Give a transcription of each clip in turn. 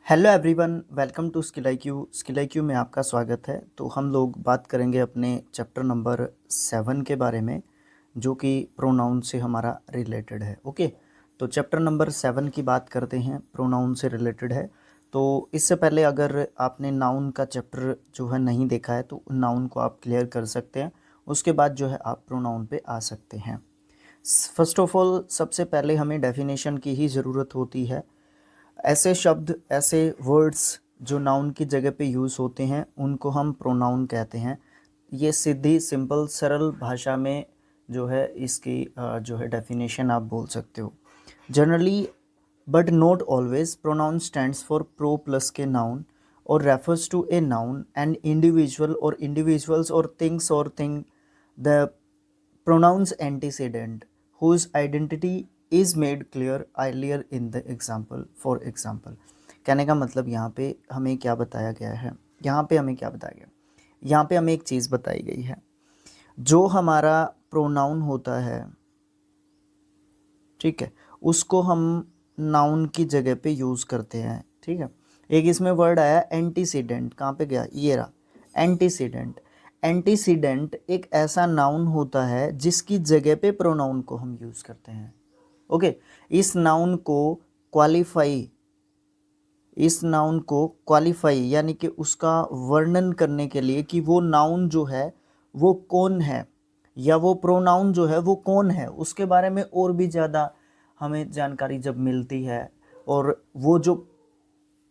Hello everyone, welcome to skill IQ। Skill IQ में आपका स्वागत है। तो हम लोग बात करेंगे अपने चैप्टर नंबर 7 के बारे में, जो कि प्रोनाउन से हमारा रिलेटेड है। ओके, तो चैप्टर नंबर 7 की बात करते हैं, प्रोनाउन से रिलेटेड है। तो इससे पहले अगर आपने नाउन का चैप्टर जो है नहीं देखा है तो नाउन को आप क्लियर कर सकते हैं, उसके बाद जो है आप प्रोनाउन पे आ सकते हैं। फर्स्ट ऑफ ऑल, सबसे पहले हमें डेफिनेशन की ही ज़रूरत होती है। ऐसे शब्द, ऐसे वर्ड्स जो नाउन की जगह पे यूज़ होते हैं उनको हम प्रोनाउन कहते हैं। ये सीधी सिंपल सरल भाषा में जो है इसकी जो है डेफिनेशन आप बोल सकते हो। Generally but not always, pronoun stands for pro plus के नाउन और refers to a noun and individual और इंडिविजुअल्स और थिंग्स और thing the pronouns antecedent whose identity is made clear earlier in the example। for example, कहने का मतलब यहाँ पे हमें क्या बताया गया है, यहाँ पे हमें एक चीज़ बताई गई है। जो हमारा प्रोनाउन होता है, ठीक है, उसको हम नाउन की जगह पे यूज़ करते हैं। ठीक है, एक इसमें वर्ड आया एंटीसीडेंट, कहाँ पे गया, ये रहा एंटीसीडेंट। एंटीसीडेंट एक ऐसा नाउन होता है जिसकी जगह पे प्रोनाउन को हम यूज़ करते हैं। ओके, इस नाउन को क्वालिफाई यानी कि उसका वर्णन करने के लिए कि वो नाउन जो है वो कौन है, या वो प्रोनाउन जो है वो कौन है, उसके बारे में और भी ज़्यादा हमें जानकारी जब मिलती है, और वो जो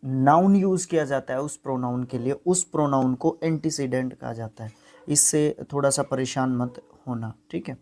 नाउन यूज़ किया जाता है उस प्रोनाउन के लिए, उस प्रोनाउन को एंटीसीडेंट कहा जाता है। इससे थोड़ा सा परेशान मत होना, ठीक है।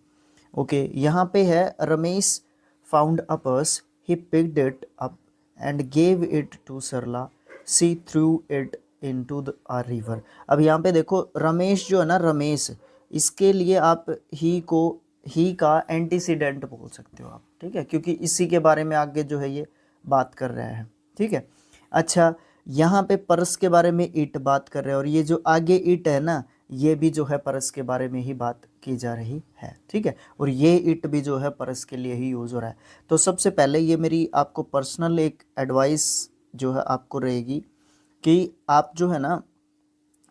ओके, यहाँ पे है Ramesh found a purse, he picked it up and gave it to Sarla, she threw it into the river. अब यहाँ पे देखो, रमेश जो है ना, रमेश, इसके लिए आप ही का एंटीसीडेंट बोल सकते हो आप, ठीक है, क्योंकि इसी के बारे में आगे जो है ये बात कर रहे हैं। ठीक है, अच्छा, यहाँ पे पर्स के बारे में इट बात कर रहे हैं, और ये जो आगे इट है ना, ये भी जो है पर्स के बारे में ही बात की जा रही है। ठीक है, और ये इट भी जो है पर्स के लिए ही यूज़ हो रहा है। तो सबसे पहले ये मेरी आपको पर्सनल एक एडवाइस जो है आपको रहेगी कि आप जो है ना,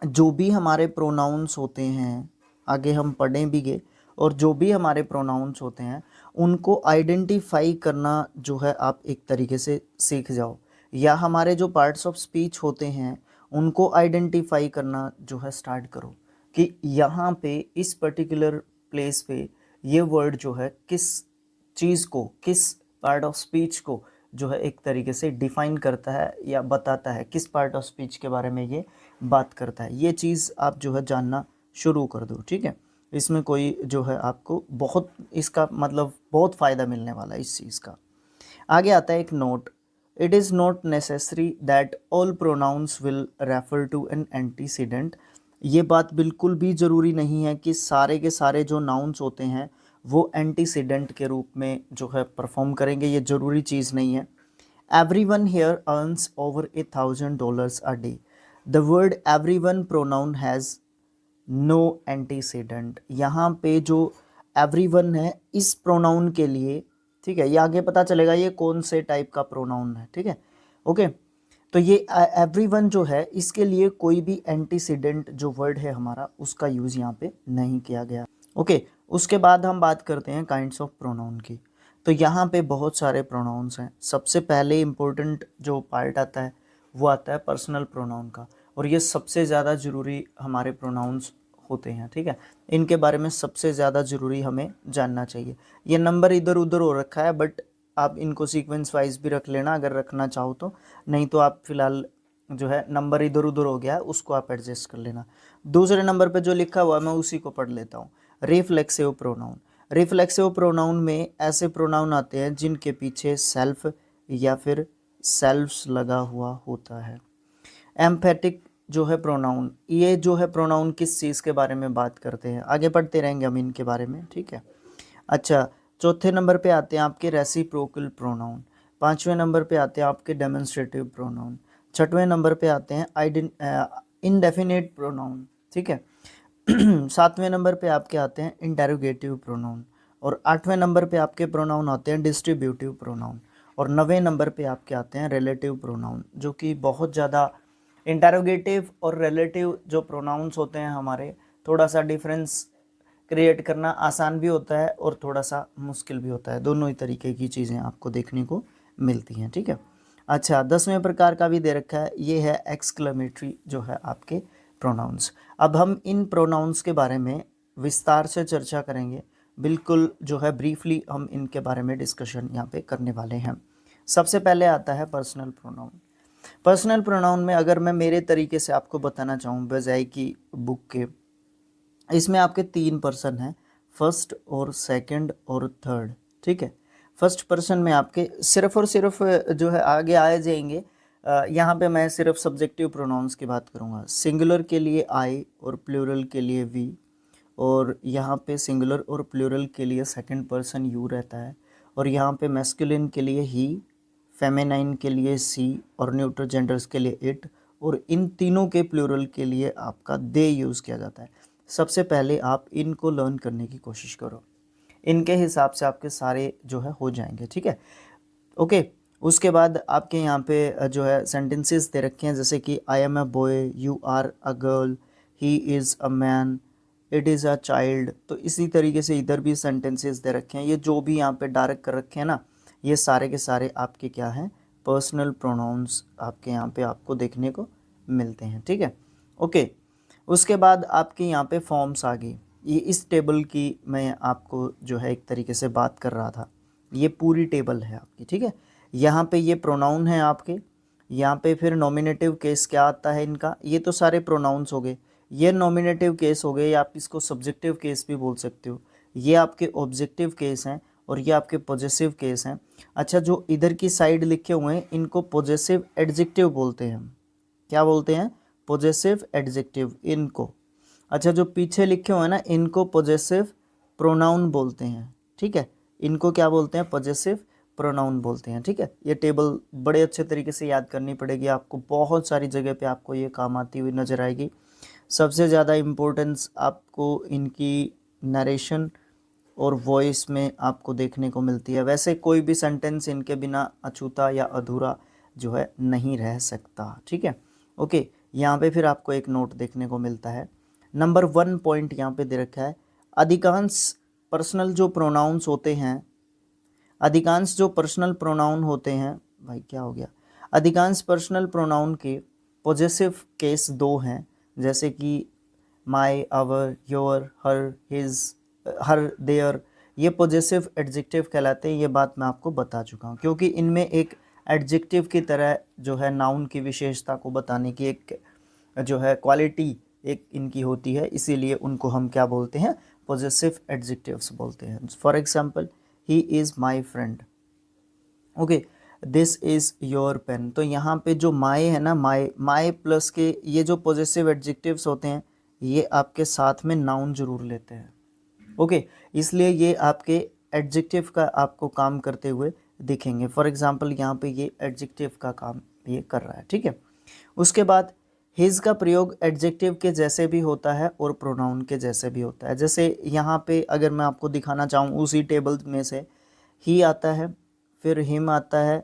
जो भी हमारे प्रोनाउंस होते हैं, आगे हम पढ़ें भी गए, और जो भी हमारे प्रोनाउंस होते हैं उनको आइडेंटिफाई करना जो है आप एक तरीके से सीख जाओ, या हमारे जो पार्ट्स ऑफ स्पीच होते हैं उनको आइडेंटिफाई करना जो है स्टार्ट करो, कि यहाँ पे इस पर्टिकुलर प्लेस पे ये वर्ड जो है किस चीज़ को, किस पार्ट ऑफ स्पीच को जो है एक तरीके से डिफाइन करता है या बताता है, किस पार्ट ऑफ स्पीच के बारे में ये बात करता है। ये चीज़ आप जो है जानना शुरू कर दो। ठीक है, इसमें कोई जो है आपको बहुत, इसका मतलब बहुत फ़ायदा मिलने वाला है इस चीज़ का। आगे आता है एक note, it is not necessary that all pronouns will refer to an antecedent. ये बात बिल्कुल भी ज़रूरी नहीं है कि सारे के सारे जो नाउन्स होते हैं वो एंटीसीडेंट के रूप में जो है परफॉर्म करेंगे, ये ज़रूरी चीज़ नहीं है। Everyone here earns over $1,000 a day. The word everyone pronoun has no antecedent। यहाँ पे जो everyone है, इस प्रोनाउन के लिए, ठीक है, ये आगे पता चलेगा ये कौन से टाइप का प्रोनाउन है। ठीक है, ओके, तो ये एवरीवन जो है इसके लिए कोई भी एंटीसीडेंट जो वर्ड है हमारा, उसका यूज़ यहाँ पे नहीं किया गया। ओके, उसके बाद हम बात करते हैं काइंड्स ऑफ प्रोनाउन की। तो यहाँ पे बहुत सारे प्रोनाउंस हैं। सबसे पहले इम्पोर्टेंट जो पार्ट आता है वो आता है पर्सनल प्रोनाउन का, और ये सबसे ज़्यादा ज़रूरी हमारे प्रोनाउंस होते हैं। ठीक है, इनके बारे में सबसे ज़्यादा ज़रूरी हमें जानना चाहिए। ये नंबर इधर उधर हो रखा है, बट आप इनको सीक्वेंस वाइज भी रख लेना अगर रखना चाहो तो, नहीं तो आप फिलहाल जो है नंबर इधर उधर हो गया है उसको आप एडजस्ट कर लेना। दूसरे नंबर पे जो लिखा हुआ है मैं उसी को पढ़ लेता हूँ। Reflexive pronoun. रिफ्लेक्सिव प्रोनाउन में ऐसे प्रोनाउन आते हैं जिनके पीछे सेल्फ या फिर सेल्फ्स लगा हुआ होता है। एम्फेटिक जो है प्रोनाउन, ये जो है प्रोनाउन किस चीज़ के बारे में बात करते हैं, आगे पढ़ते रहेंगे हम इनके बारे में। ठीक है, अच्छा, चौथे नंबर पे आते हैं आपके रेसिप्रोकल प्रोनाउन। पाँचवें नंबर पे आते हैं आपके डेमोन्स्ट्रेटिव प्रोनाउन। छठवें नंबर पे आते हैं इनडेफिनेट प्रोनाउन। ठीक है, सातवें नंबर पे आपके आते हैं इंटेरोगेटिव प्रोनाउन, और आठवें नंबर पे आपके प्रोनाउन आते हैं डिस्ट्रीब्यूटिव प्रोनाउन, और 9वें नंबर पे आपके आते हैं रिलेटिव प्रोनाउन, जो कि बहुत ज़्यादा इंटरोगेटिव और रिलेटिव जो प्रोनाउंस होते हैं हमारे, थोड़ा सा डिफरेंस क्रिएट करना आसान भी होता है और थोड़ा सा मुश्किल भी होता है। दोनों ही तरीके की चीज़ें आपको देखने को मिलती हैं, ठीक है। अच्छा, 10वें प्रकार का भी दे रखा है, ये है एक्सक्लेमेटरी जो है आपके प्रोनाउंस। अब हम इन प्रोनाउंस के बारे में विस्तार से चर्चा करेंगे, बिल्कुल जो है ब्रीफली हम इनके बारे में डिस्कशन यहाँ पे करने वाले हैं। सबसे पहले आता है पर्सनल प्रोनाउन। पर्सनल प्रोनाउन में अगर मैं मेरे तरीके से आपको बताना चाहूँ बजाय की बुक के, इसमें आपके 3 पर्सन हैं, फर्स्ट और सेकंड और थर्ड, ठीक है। फर्स्ट पर्सन में आपके सिर्फ और सिर्फ जो है आगे आए जाएंगे, यहाँ पे मैं सिर्फ सब्जेक्टिव प्रोनाउंस की बात करूँगा। सिंगुलर के लिए आई और प्लूरल के लिए वी, और यहाँ पे सिंगुलर और प्लूरल के लिए सेकंड पर्सन यू रहता है, और यहाँ पे मैस्कुलिन के लिए ही, फेमिनाइन के लिए सी, और न्यूट्रल जेंडर्स के लिए इट, और इन तीनों के प्लूरल के लिए आपका दे यूज़ किया जाता है। सबसे पहले आप इनको लर्न करने की कोशिश करो, इनके हिसाब से आपके सारे जो है हो जाएंगे, ठीक है। ओके, उसके बाद आपके यहाँ पे जो है सेंटेंसेस दे रखे हैं, जैसे कि I am a boy, you are a girl, he is a man, it is a child. तो इसी तरीके से इधर भी सेंटेंसेस दे रखे हैं। ये जो भी यहाँ पे डायरेक्ट कर रखे हैं ना, ये सारे के सारे आपके क्या हैं, पर्सनल प्रोनाउंस आपके यहाँ पे आपको देखने को मिलते हैं, ठीक है। ओके, उसके बाद आपके यहाँ पे फॉर्म्स आ गई। ये इस टेबल की मैं आपको जो है एक तरीके से बात कर रहा था, ये पूरी टेबल है आपकी, ठीक है। यहाँ पे ये प्रोनाउन है आपके, यहाँ पे फिर नॉमिनेटिव केस क्या आता है इनका, ये तो सारे प्रोनाउंस हो गए। ये नॉमिनेटिव केस हो गए, या आप इसको सब्जेक्टिव केस भी बोल सकते हो। ये आपके ऑब्जेक्टिव केस हैं, और ये आपके पॉजेसिव केस हैं। अच्छा, जो इधर की साइड लिखे हुए हैं इनको पॉजेसिव एडजेक्टिव बोलते हैं। क्या बोलते हैं? पॉजेसिव एडजेक्टिव इनको। अच्छा, जो पीछे लिखे हुए हैं ना, इनको पॉजेसिव प्रोनाउन बोलते हैं, ठीक है। इनको क्या बोलते हैं? पॉजेसिव प्रोनाउन बोलते हैं, ठीक है। ये टेबल बड़े अच्छे तरीके से याद करनी पड़ेगी आपको, बहुत सारी जगह पे आपको ये काम आती हुई नज़र आएगी। सबसे ज़्यादा इम्पोर्टेंस आपको इनकी नरेशन और वॉइस में आपको देखने को मिलती है। वैसे कोई भी सेंटेंस इनके बिना अछूता या अधूरा जो है नहीं रह सकता, ठीक है। ओके, यहाँ पे फिर आपको एक नोट देखने को मिलता है। नंबर 1 पॉइंट यहाँ पे दे रखा है, अधिकांश पर्सनल जो प्रोनाउंस होते हैं, अधिकांश जो पर्सनल प्रोनाउन होते हैं, भाई क्या हो गया, अधिकांश पर्सनल प्रोनाउन के पॉजेसिव केस 2 हैं, जैसे कि my, our, your, her, his, her, their. ये पॉजेसिव एडजेक्टिव कहलाते हैं। ये बात मैं आपको बता चुका हूँ, क्योंकि इनमें एक एडजेक्टिव की तरह जो है नाउन की विशेषता को बताने की एक जो है क्वालिटी एक इनकी होती है, इसीलिए उनको हम क्या बोलते हैं? पॉजेसिव एडजेक्टिव्स बोलते हैं। For example, he is my friend, okay, this is your pen. तो यहाँ पे जो माई है ना, माई प्लस के ये जो पॉजेसिव एडजेक्टिव्स होते हैं, ये आपके साथ में नाउन जरूर लेते हैं, ओके। इसलिए ये आपके एडजेक्टिव का आपको काम करते हुए दिखेंगे। फॉर एग्जांपल, यहाँ पे ये एडजेक्टिव का काम ये कर रहा है, ठीक है। उसके बाद हिज का प्रयोग एडजेक्टिव के जैसे भी होता है और प्रोनाउन के जैसे भी होता है। जैसे यहाँ पे अगर मैं आपको दिखाना चाहूँ, उसी टेबल में से ही आता है, फिर हिम आता है,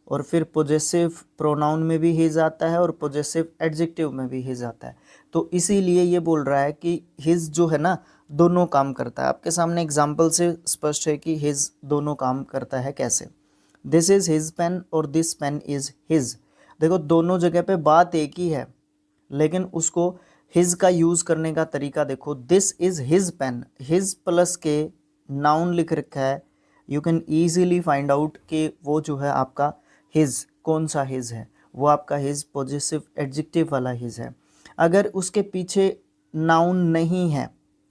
और फिर पॉजेसिव प्रोनाउन में भी हिज आता है और पॉजेसिव एडजेक्टिव में भी हिज आता है। तो इसीलिए ये बोल रहा है कि हिज जो है ना, दोनों काम करता है। आपके सामने एग्जाम्पल से स्पष्ट है कि हिज दोनों काम करता है कैसे। दिस इज़ हिज पेन और दिस पेन इज़ हिज। देखो, दोनों जगह पे बात एक ही है, लेकिन उसको हिज का यूज़ करने का तरीका देखो। This is his pen, his plus के नाउन लिख रखा है, you can easily find out कि वो जो है आपका हिज कौन सा हिज है, वो आपका हिज पॉजिटिव एडजेक्टिव वाला हिज है। अगर उसके पीछे नाउन नहीं है,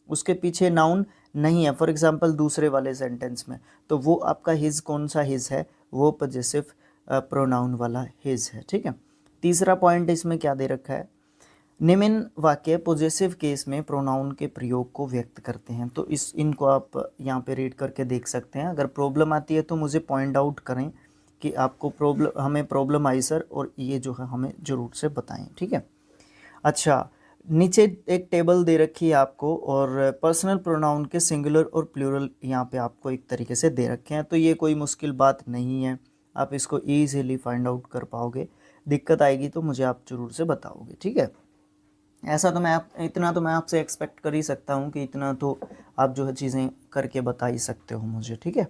उसके पीछे नाउन नहीं है, फॉर एग्जांपल दूसरे वाले सेंटेंस में, तो वो आपका हिज कौन सा हिज है? वो पॉजिटिव प्रोनाउन वाला हिज है, ठीक है। तीसरा पॉइंट इसमें क्या दे रखा है, निम्न वाक्य पॉजिटिव केस में प्रोनाउन के प्रयोग को व्यक्त करते हैं। तो इनको आप यहाँ पे रीड करके देख सकते हैं। अगर प्रॉब्लम आती है तो मुझे पॉइंट आउट करें कि आपको हमें प्रॉब्लम आई सर, और ये जो है हमें ज़रूर से बताएं, ठीक है। अच्छा, नीचे एक टेबल दे रखी है आपको, और पर्सनल प्रोनाउन के सिंगुलर और प्लूरल यहाँ पे आपको एक तरीके से दे रखे हैं। तो ये कोई मुश्किल बात नहीं है, आप इसको ईजिली फाइंड आउट कर पाओगे। दिक्कत आएगी तो मुझे आप ज़रूर से बताओगे, ठीक है। ऐसा तो इतना तो मैं आपसे एक्सपेक्ट कर ही सकता हूँ कि इतना तो आप जो है चीज़ें करके बता ही सकते हो मुझे, ठीक है।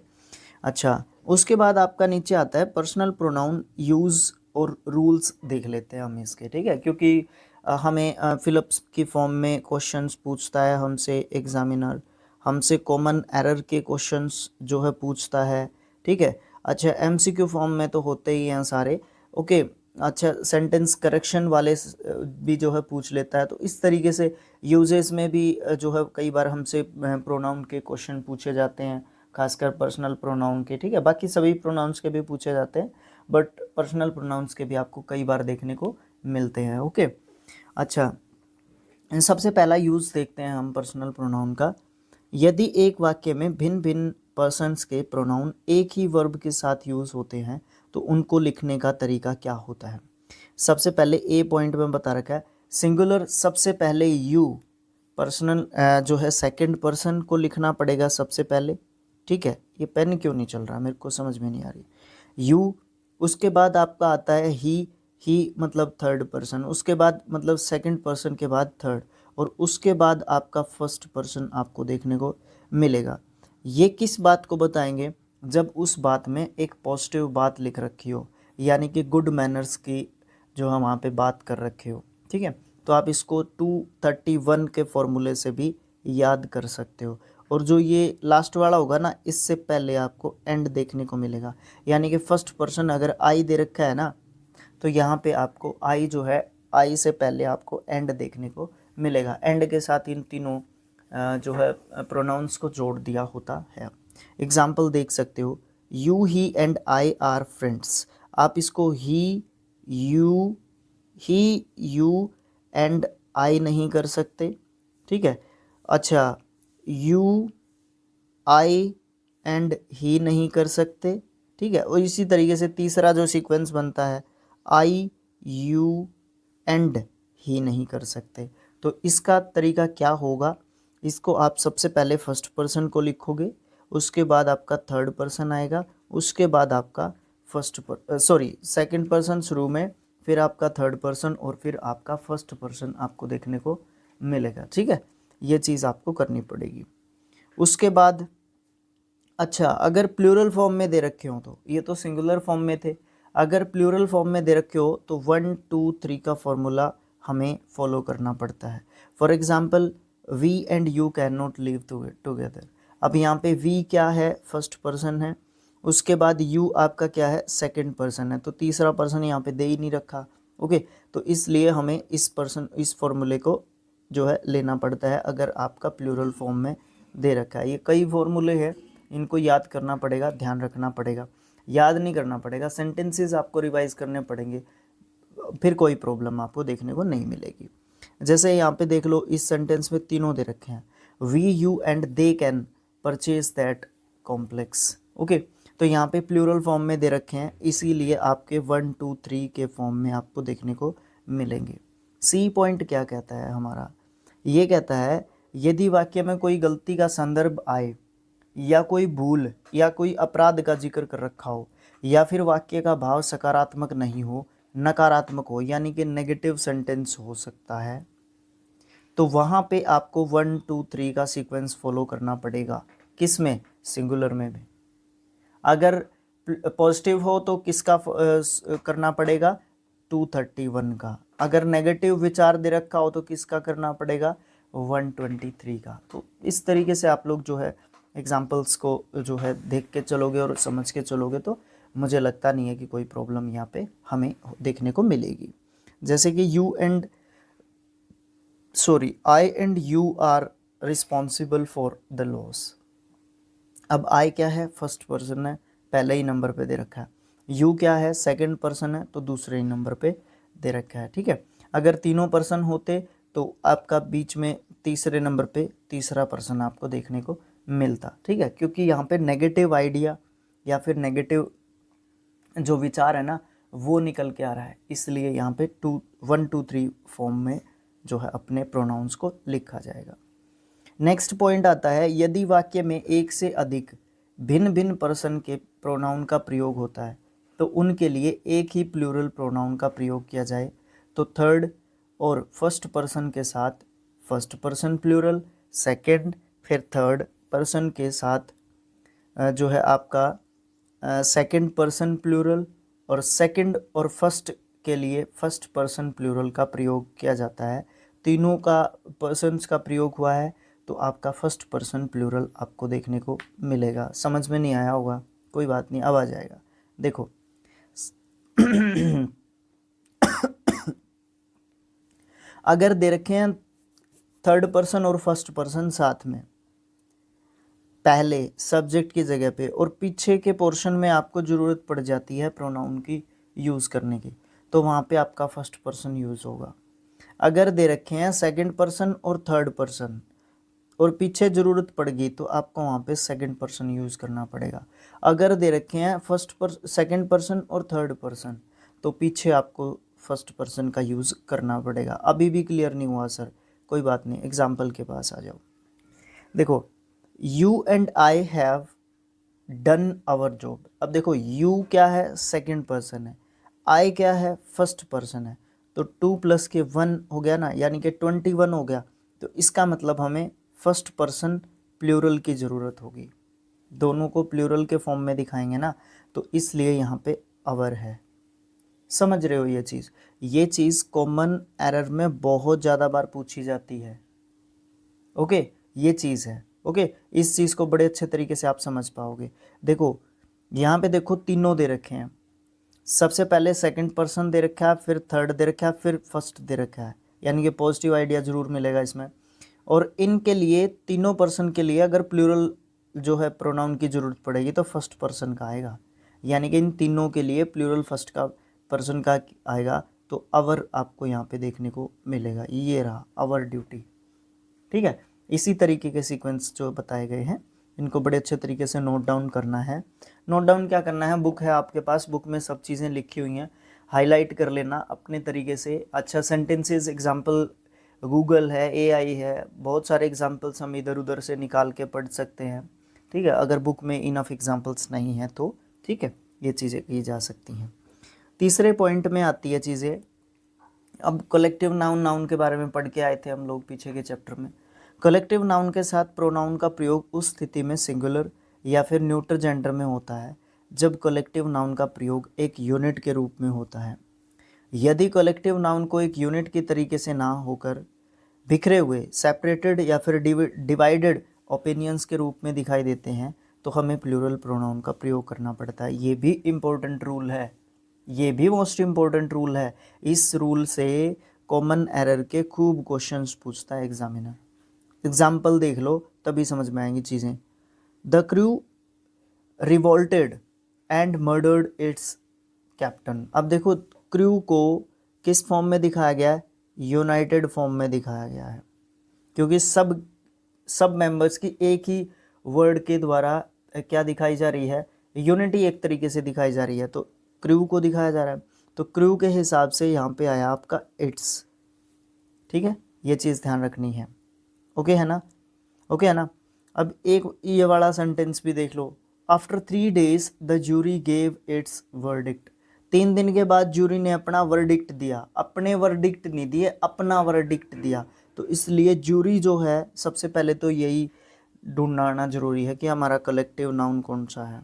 अच्छा, उसके बाद आपका नीचे आता है पर्सनल प्रोनाउन यूज़ और रूल्स देख लेते हैं हम इसके, ठीक है। क्योंकि हमें फिलिप्स की फॉर्म में क्वेश्चंस पूछता है हमसे एग्जामिनर, हमसे कॉमन एरर के क्वेश्चंस जो है पूछता है, ठीक है। अच्छा, एमसीक्यू फॉर्म में तो होते ही हैं सारे, ओके। अच्छा, सेंटेंस करेक्शन वाले भी जो है पूछ लेता है। तो इस तरीके से यूजेस में भी जो है कई बार हमसे प्रोनाउन के क्वेश्चन पूछे जाते हैं, खासकर पर्सनल प्रोनाउन के, ठीक है। बाकी सभी प्रोनाउंस के भी पूछे जाते हैं, बट पर्सनल प्रोनाउंस के भी आपको कई बार देखने को मिलते हैं, ओके। अच्छा, सबसे पहला यूज़ देखते हैं हम पर्सनल प्रोनाउन का। यदि एक वाक्य में भिन्न भिन्न पर्सन्स के प्रोनाउन एक ही वर्ब के साथ यूज़ होते हैं तो उनको लिखने का तरीका क्या होता है। सबसे पहले ए पॉइंट में बता रखा है सिंगुलर सबसे पहले यू, पर्सनल जो है सेकंड पर्सन को लिखना पड़ेगा सबसे पहले, ठीक है। ये पेन क्यों नहीं चल रहा मेरे को समझ में नहीं आ रही। यू, उसके बाद आपका आता है ही मतलब थर्ड पर्सन, उसके बाद मतलब सेकंड पर्सन के बाद थर्ड, और उसके बाद आपका फर्स्ट पर्सन आपको देखने को मिलेगा। ये किस बात को बताएंगे, जब उस बात में एक पॉजिटिव बात लिख रखी हो, यानी कि गुड मैनर्स की जो हम वहाँ पे बात कर रखे हो, ठीक है। तो आप इसको 231 के फॉर्मूले से भी याद कर सकते हो। और जो ये लास्ट वाला होगा ना, इससे पहले आपको एंड देखने को मिलेगा, यानी कि फर्स्ट पर्सन अगर आई दे रखा है ना, तो यहाँ पे आपको आई जो है, आई से पहले आपको एंड देखने को मिलेगा। एंड के साथ इन तीनों जो है प्रोनाउंस को जोड़ दिया होता है। एग्जाम्पल देख सकते हो, you he and I R friends. आप इसको ही यू एंड आई नहीं कर सकते, ठीक है। अच्छा, यू आई एंड ही नहीं कर सकते, ठीक है। और इसी तरीके से तीसरा जो सीक्वेंस बनता है, आई यू एंड ही नहीं कर सकते। तो इसका तरीका क्या होगा, इसको आप सबसे पहले फर्स्ट पर्सन को लिखोगे, उसके बाद आपका थर्ड पर्सन आएगा, उसके बाद आपका सेकंड पर्सन शुरू में, फिर आपका थर्ड पर्सन, और फिर आपका फर्स्ट पर्सन आपको देखने को मिलेगा, ठीक है। ये चीज़ आपको करनी पड़ेगी। उसके बाद अच्छा, अगर प्लूरल फॉर्म में दे रखे हो, तो ये तो सिंगुलर फॉर्म में थे, अगर प्लूरल फॉर्म में दे रखे हो तो 1 2 3 का फॉर्मूला हमें फॉलो करना पड़ता है। For example, we and you can not live together. अब यहाँ पे वी क्या है, फर्स्ट पर्सन है, उसके बाद यू आपका क्या है, सेकंड पर्सन है, तो तीसरा पर्सन यहाँ पे दे ही नहीं रखा, ओके। तो इसलिए हमें इस फॉर्मूले को जो है लेना पड़ता है अगर आपका प्लूरल फॉर्म में दे रखा है। ये कई फॉर्मूले हैं, इनको याद करना पड़ेगा, ध्यान रखना पड़ेगा, याद नहीं करना पड़ेगा, सेंटेंसेस आपको रिवाइज करने पड़ेंगे, फिर कोई प्रॉब्लम आपको देखने को नहीं मिलेगी। जैसे यहाँ पे देख लो, इस सेंटेंस में तीनों दे रखे हैं, we you and they can purchase that complex, okay. तो यहाँ पे प्लूरल फॉर्म में दे रखे हैं, इसीलिए आपके 1 2 3 के फॉर्म में आपको देखने को मिलेंगे। सी पॉइंट क्या कहता है हमारा, ये कहता है यदि वाक्य में कोई गलती का संदर्भ आए, या कोई भूल या कोई अपराध का जिक्र कर रखा हो, या फिर वाक्य का भाव सकारात्मक नहीं हो, नकारात्मक हो, यानी कि नेगेटिव सेंटेंस हो सकता है, तो वहाँ पे आपको 1 2 3 का सीक्वेंस फॉलो करना पड़ेगा। किस में, सिंगुलर में भी। अगर पॉजिटिव हो तो किसका करना पड़ेगा, 231 का। अगर नेगेटिव विचार दे रखा हो तो किसका करना पड़ेगा, 123 का। तो इस तरीके से आप लोग जो है एग्जाम्पल्स को जो है देख के चलोगे और समझ के चलोगे, तो मुझे लगता नहीं है कि कोई प्रॉब्लम यहाँ पे हमें देखने को मिलेगी। जैसे कि I and you are responsible for the loss. अब आई क्या है, फर्स्ट पर्सन है, पहले ही नंबर पे दे रखा है। यू क्या है, सेकंड पर्सन है, तो दूसरे ही नंबर पे दे रखा है, ठीक है। अगर तीनों पर्सन होते तो आपका बीच में तीसरे नंबर पे तीसरा पर्सन आपको देखने को मिलता, ठीक है। क्योंकि यहाँ पे नेगेटिव आइडिया या फिर नेगेटिव जो विचार है ना, वो निकल के आ रहा है, इसलिए यहाँ पे 1 2 3 फॉर्म में जो है अपने प्रोनाउंस को लिखा जाएगा। नेक्स्ट पॉइंट आता है, यदि वाक्य में एक से अधिक भिन्न भिन्न पर्सन के प्रोनाउन का प्रयोग होता है, तो उनके लिए एक ही प्लूरल प्रोनाउन का प्रयोग किया जाए। तो थर्ड और फर्स्ट पर्सन के साथ फर्स्ट पर्सन प्लूरल, सेकंड फिर थर्ड पर्सन के साथ जो है आपका सेकंड पर्सन प्लूरल, और सेकंड और फर्स्ट के लिए फर्स्ट पर्सन प्लूरल का प्रयोग किया जाता है। तीनों का पर्सन्स का प्रयोग हुआ है तो आपका फर्स्ट पर्सन प्लूरल आपको देखने को मिलेगा। समझ में नहीं आया होगा, कोई बात नहीं, अब आ जाएगा। देखो अगर दे रखे हैं थर्ड पर्सन और फर्स्ट पर्सन साथ में, पहले सब्जेक्ट की जगह पे, और पीछे के पोर्शन में आपको ज़रूरत पड़ जाती है प्रोनाउन की यूज़ करने की, तो वहाँ पे आपका फर्स्ट पर्सन यूज़ होगा। अगर दे रखे हैं सेकंड पर्सन और थर्ड पर्सन और पीछे ज़रूरत पड़ गई तो आपको वहाँ पे सेकंड पर्सन यूज़ करना पड़ेगा। अगर दे रखे हैं सेकंड पर्सन और थर्ड पर्सन तो पीछे आपको फर्स्ट पर्सन का यूज़ करना पड़ेगा। अभी भी क्लियर नहीं हुआ सर, कोई बात नहीं, एग्जाम्पल के पास आ जाओ। देखो, you and I have done our job. अब देखो, यू क्या है, सेकंड पर्सन है, आई क्या है, फर्स्ट पर्सन है, तो 2 + के 1 हो गया ना, यानी कि 21 हो गया। तो इसका मतलब हमें फर्स्ट पर्सन प्लूरल की ज़रूरत होगी, दोनों को प्लूरल के फॉर्म में दिखाएंगे ना, तो इसलिए यहाँ पे आवर है। समझ रहे हो ये चीज़ कॉमन एरर में बहुत ज़्यादा बार पूछी जाती है। ओके, ये चीज़ है। ओके, इस चीज़ को बड़े अच्छे तरीके से आप समझ पाओगे। देखो यहाँ पे देखो, तीनों दे रखे हैं, सबसे पहले सेकंड पर्सन दे रखा है, फिर थर्ड दे रखा है, फिर फर्स्ट दे रखा है, यानी कि पॉजिटिव आइडिया ज़रूर मिलेगा इसमें। और इनके लिए, तीनों पर्सन के लिए अगर प्लूरल जो है प्रोनाउन की ज़रूरत पड़ेगी तो फर्स्ट पर्सन का आएगा, यानी कि इन तीनों के लिए प्लूरल फर्स्ट का पर्सन का आएगा। तो अवर आपको यहाँ पे देखने को मिलेगा, ये रहा अवर ड्यूटी। ठीक है, इसी तरीके के सीक्वेंस जो बताए गए हैं इनको बड़े अच्छे तरीके से नोट डाउन करना है। नोट डाउन क्या करना है, बुक है आपके पास, बुक में सब चीज़ें लिखी हुई हैं, हाईलाइट कर लेना अपने तरीके से। अच्छा, सेंटेंसेस एग्जाम्पल गूगल है, एआई है, बहुत सारे एग्जाम्पल्स हम इधर उधर से निकाल के पढ़ सकते हैं। ठीक है, अगर बुक में इनफ एग्जाम्पल्स नहीं हैं तो ठीक है, ये चीज़ें की जा सकती हैं। तीसरे पॉइंट में आती है चीज़ें। अब कलेक्टिव नाउन, नाउन के बारे में पढ़ के आए थे हम लोग पीछे के चैप्टर में। कलेक्टिव नाउन के साथ प्रोनाउन का प्रयोग उस स्थिति में सिंगुलर या फिर न्यूट्रल जेंडर में होता है जब कलेक्टिव नाउन का प्रयोग एक यूनिट के रूप में होता है। यदि कलेक्टिव नाउन को एक यूनिट की तरीके से ना होकर बिखरे हुए, सेपरेटेड या फिर डिवाइडेड ओपिनियंस के रूप में दिखाई देते हैं तो हमें प्लूरल प्रोनाउन का प्रयोग करना पड़ता है। ये भी इम्पोर्टेंट रूल है, ये भी मोस्ट इम्पोर्टेंट रूल है। इस रूल से कॉमन एरर के खूब क्वेश्चंस पूछता है एग्जामिनर। एग्जाम्पल देख लो तभी समझ में आएंगी चीज़ें। The crew revolted and murdered it's captain. अब देखो, क्रू को किस फॉर्म में दिखाया गया है, यूनाइटेड फॉर्म में दिखाया गया है, क्योंकि सब मेंबर्स की एक ही वर्ड के द्वारा क्या दिखाई जा रही है, यूनिटी एक तरीके से दिखाई जा रही है, तो क्रू को दिखाया जा रहा है, तो क्रू के हिसाब से यहाँ पे आया आपका इट्स। ठीक है, ये चीज़ ध्यान रखनी है। ओके है ना, ओके है ना। अब एक ये वाला सेंटेंस भी देख लो। After 3 days the jury gave its verdict. 3 दिन के बाद जूरी ने अपना वर्डिक्ट दिया, अपने वर्डिक्ट नहीं दिए, अपना वर्डिक्ट दिया। तो इसलिए जूरी जो है, सबसे पहले तो यही ढूंढना आना जरूरी है कि हमारा कलेक्टिव नाउन कौन सा है।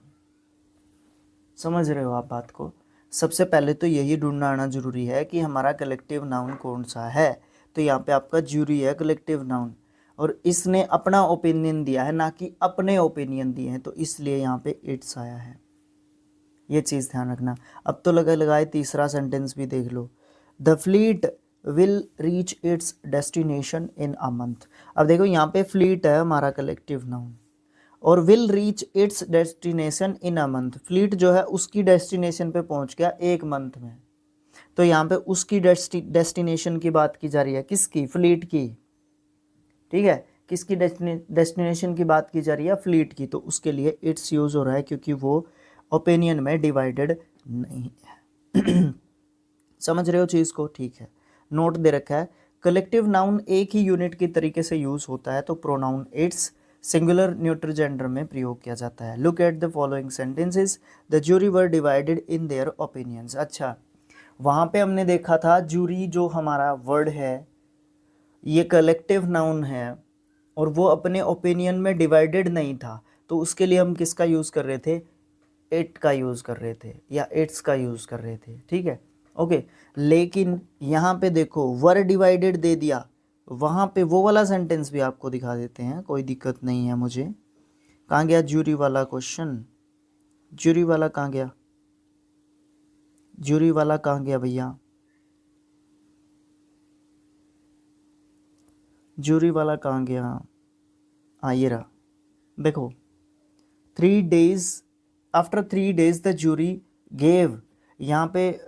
समझ रहे हो आप बात को, सबसे पहले तो यही ढूंढना आना जरूरी है कि हमारा कलेक्टिव नाउन कौन सा है। तो यहाँ पे आपका जूरी है कलेक्टिव नाउन, और इसने अपना ओपिनियन दिया है, ना कि अपने ओपिनियन दिए हैं, तो इसलिए यहाँ पे इट्स आया है। ये चीज़ ध्यान रखना। अब तो लगाए तीसरा सेंटेंस भी देख लो। The fleet will reach its destination in a month. अब देखो, यहाँ पे फ्लीट है हमारा कलेक्टिव नाउन, और will reach its destination in a month. Fleet जो है उसकी डेस्टिनेशन पे पहुंच गया 1 मंथ में, तो यहाँ पे उसकी डेस्टिनेशन की बात की जा रही है, किसकी, फ्लीट की। ठीक है, किसकी डेस्टिनेशन की बात की जा रही है, फ्लीट की, तो उसके लिए इट्स यूज हो रहा है क्योंकि वो ओपिनियन में डिवाइडेड नहीं है। समझ रहे हो चीज़ को, ठीक है। नोट दे रखा है, कलेक्टिव नाउन एक ही यूनिट की तरीके से यूज होता है तो pronoun its, singular neutral gender में प्रयोग किया जाता है। Look at the following sentences, the jury were divided in their opinions. अच्छा, वहाँ पे हमने देखा था जूरी जो हमारा वर्ड है ये कलेक्टिव नाउन है और वो अपने ओपिनियन में डिवाइडेड नहीं था, तो उसके लिए हम किसका यूज़ कर रहे थे, इट का यूज़ कर रहे थे या इट्स का यूज़ कर रहे थे, ठीक है, ओके। लेकिन यहाँ पे देखो वर डिवाइडेड दे दिया, वहाँ पे वो वाला सेंटेंस भी आपको दिखा देते हैं, कोई दिक्कत नहीं है मुझे। कहाँ गया जूरी वाला क्वेश्चन, जूरी वाला कहाँ गया, जूरी वाला कहाँ गया भैया, जूरी वाला कहाँ गया, हाँ ये रहा, देखो 3 days, after 3 days the jury gave, यहाँ पे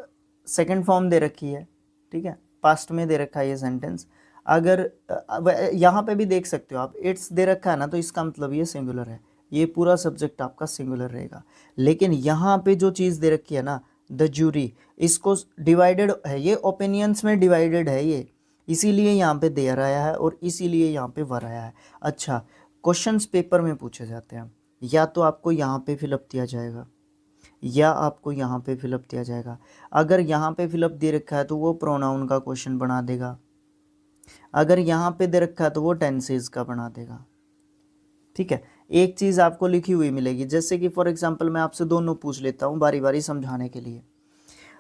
सेकंड फॉर्म दे रखी है, ठीक है, पास्ट में दे रखा है ये सेंटेंस। अगर यहाँ पे भी देख सकते हो आप, इट्स दे रखा है ना, तो इसका मतलब ये सिंगुलर है, ये पूरा सब्जेक्ट आपका सिंगुलर रहेगा। लेकिन यहाँ पे जो चीज़ दे रखी है ना, द जूरी, इसको डिवाइडेड है, ये ओपिनियंस में डिवाइडेड है ये, इसीलिए यहाँ पे देयर आया है और इसीलिए यहाँ पे वर आया है। अच्छा, क्वेश्चंस पेपर में पूछे जाते हैं, या तो आपको यहाँ पे फिलअप दिया जाएगा या आपको यहाँ पे फिलअप दिया जाएगा। अगर यहाँ पे फिलअप दे रखा है तो वो प्रोनाउन का क्वेश्चन बना देगा, अगर यहाँ पे दे रखा है तो वो टेंसेस का बना देगा, ठीक है। एक चीज़ आपको लिखी हुई मिलेगी, जैसे कि फॉर एग्जांपल मैं आपसे दोनों पूछ लेता हूँ बारी बारी समझाने के लिए।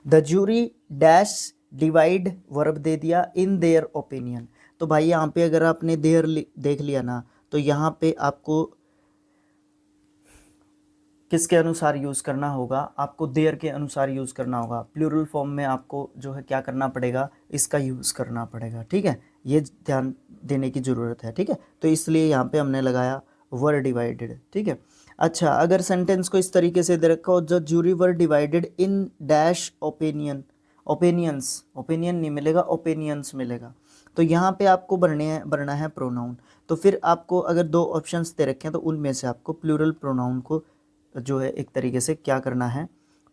The jury dash divide verb दे दिया इन देयर ओपिनियन, तो भाई यहाँ पे अगर आपने देयर देख लिया ना, तो यहाँ पे आपको किसके अनुसार यूज़ करना होगा, आपको देयर के अनुसार यूज़ करना होगा। प्लूरल फॉर्म में आपको जो है क्या करना पड़ेगा, इसका यूज़ करना पड़ेगा, ठीक है, ये ध्यान देने की ज़रूरत है, ठीक है। तो इसलिए यहाँ पे हमने लगाया वर डिवाइडेड, ठीक है। अच्छा, अगर सेंटेंस को इस तरीके से दे रखा हो, the jury were divided in dash opinion, opinions, opinion नहीं मिलेगा, ओपिनियंस मिलेगा, तो यहाँ पे आपको भरना है प्रोनाउन। तो फिर आपको अगर 2 ऑप्शंस दे रखे हैं तो उनमें से आपको प्लूरल प्रोनाउन को जो है एक तरीके से क्या करना है,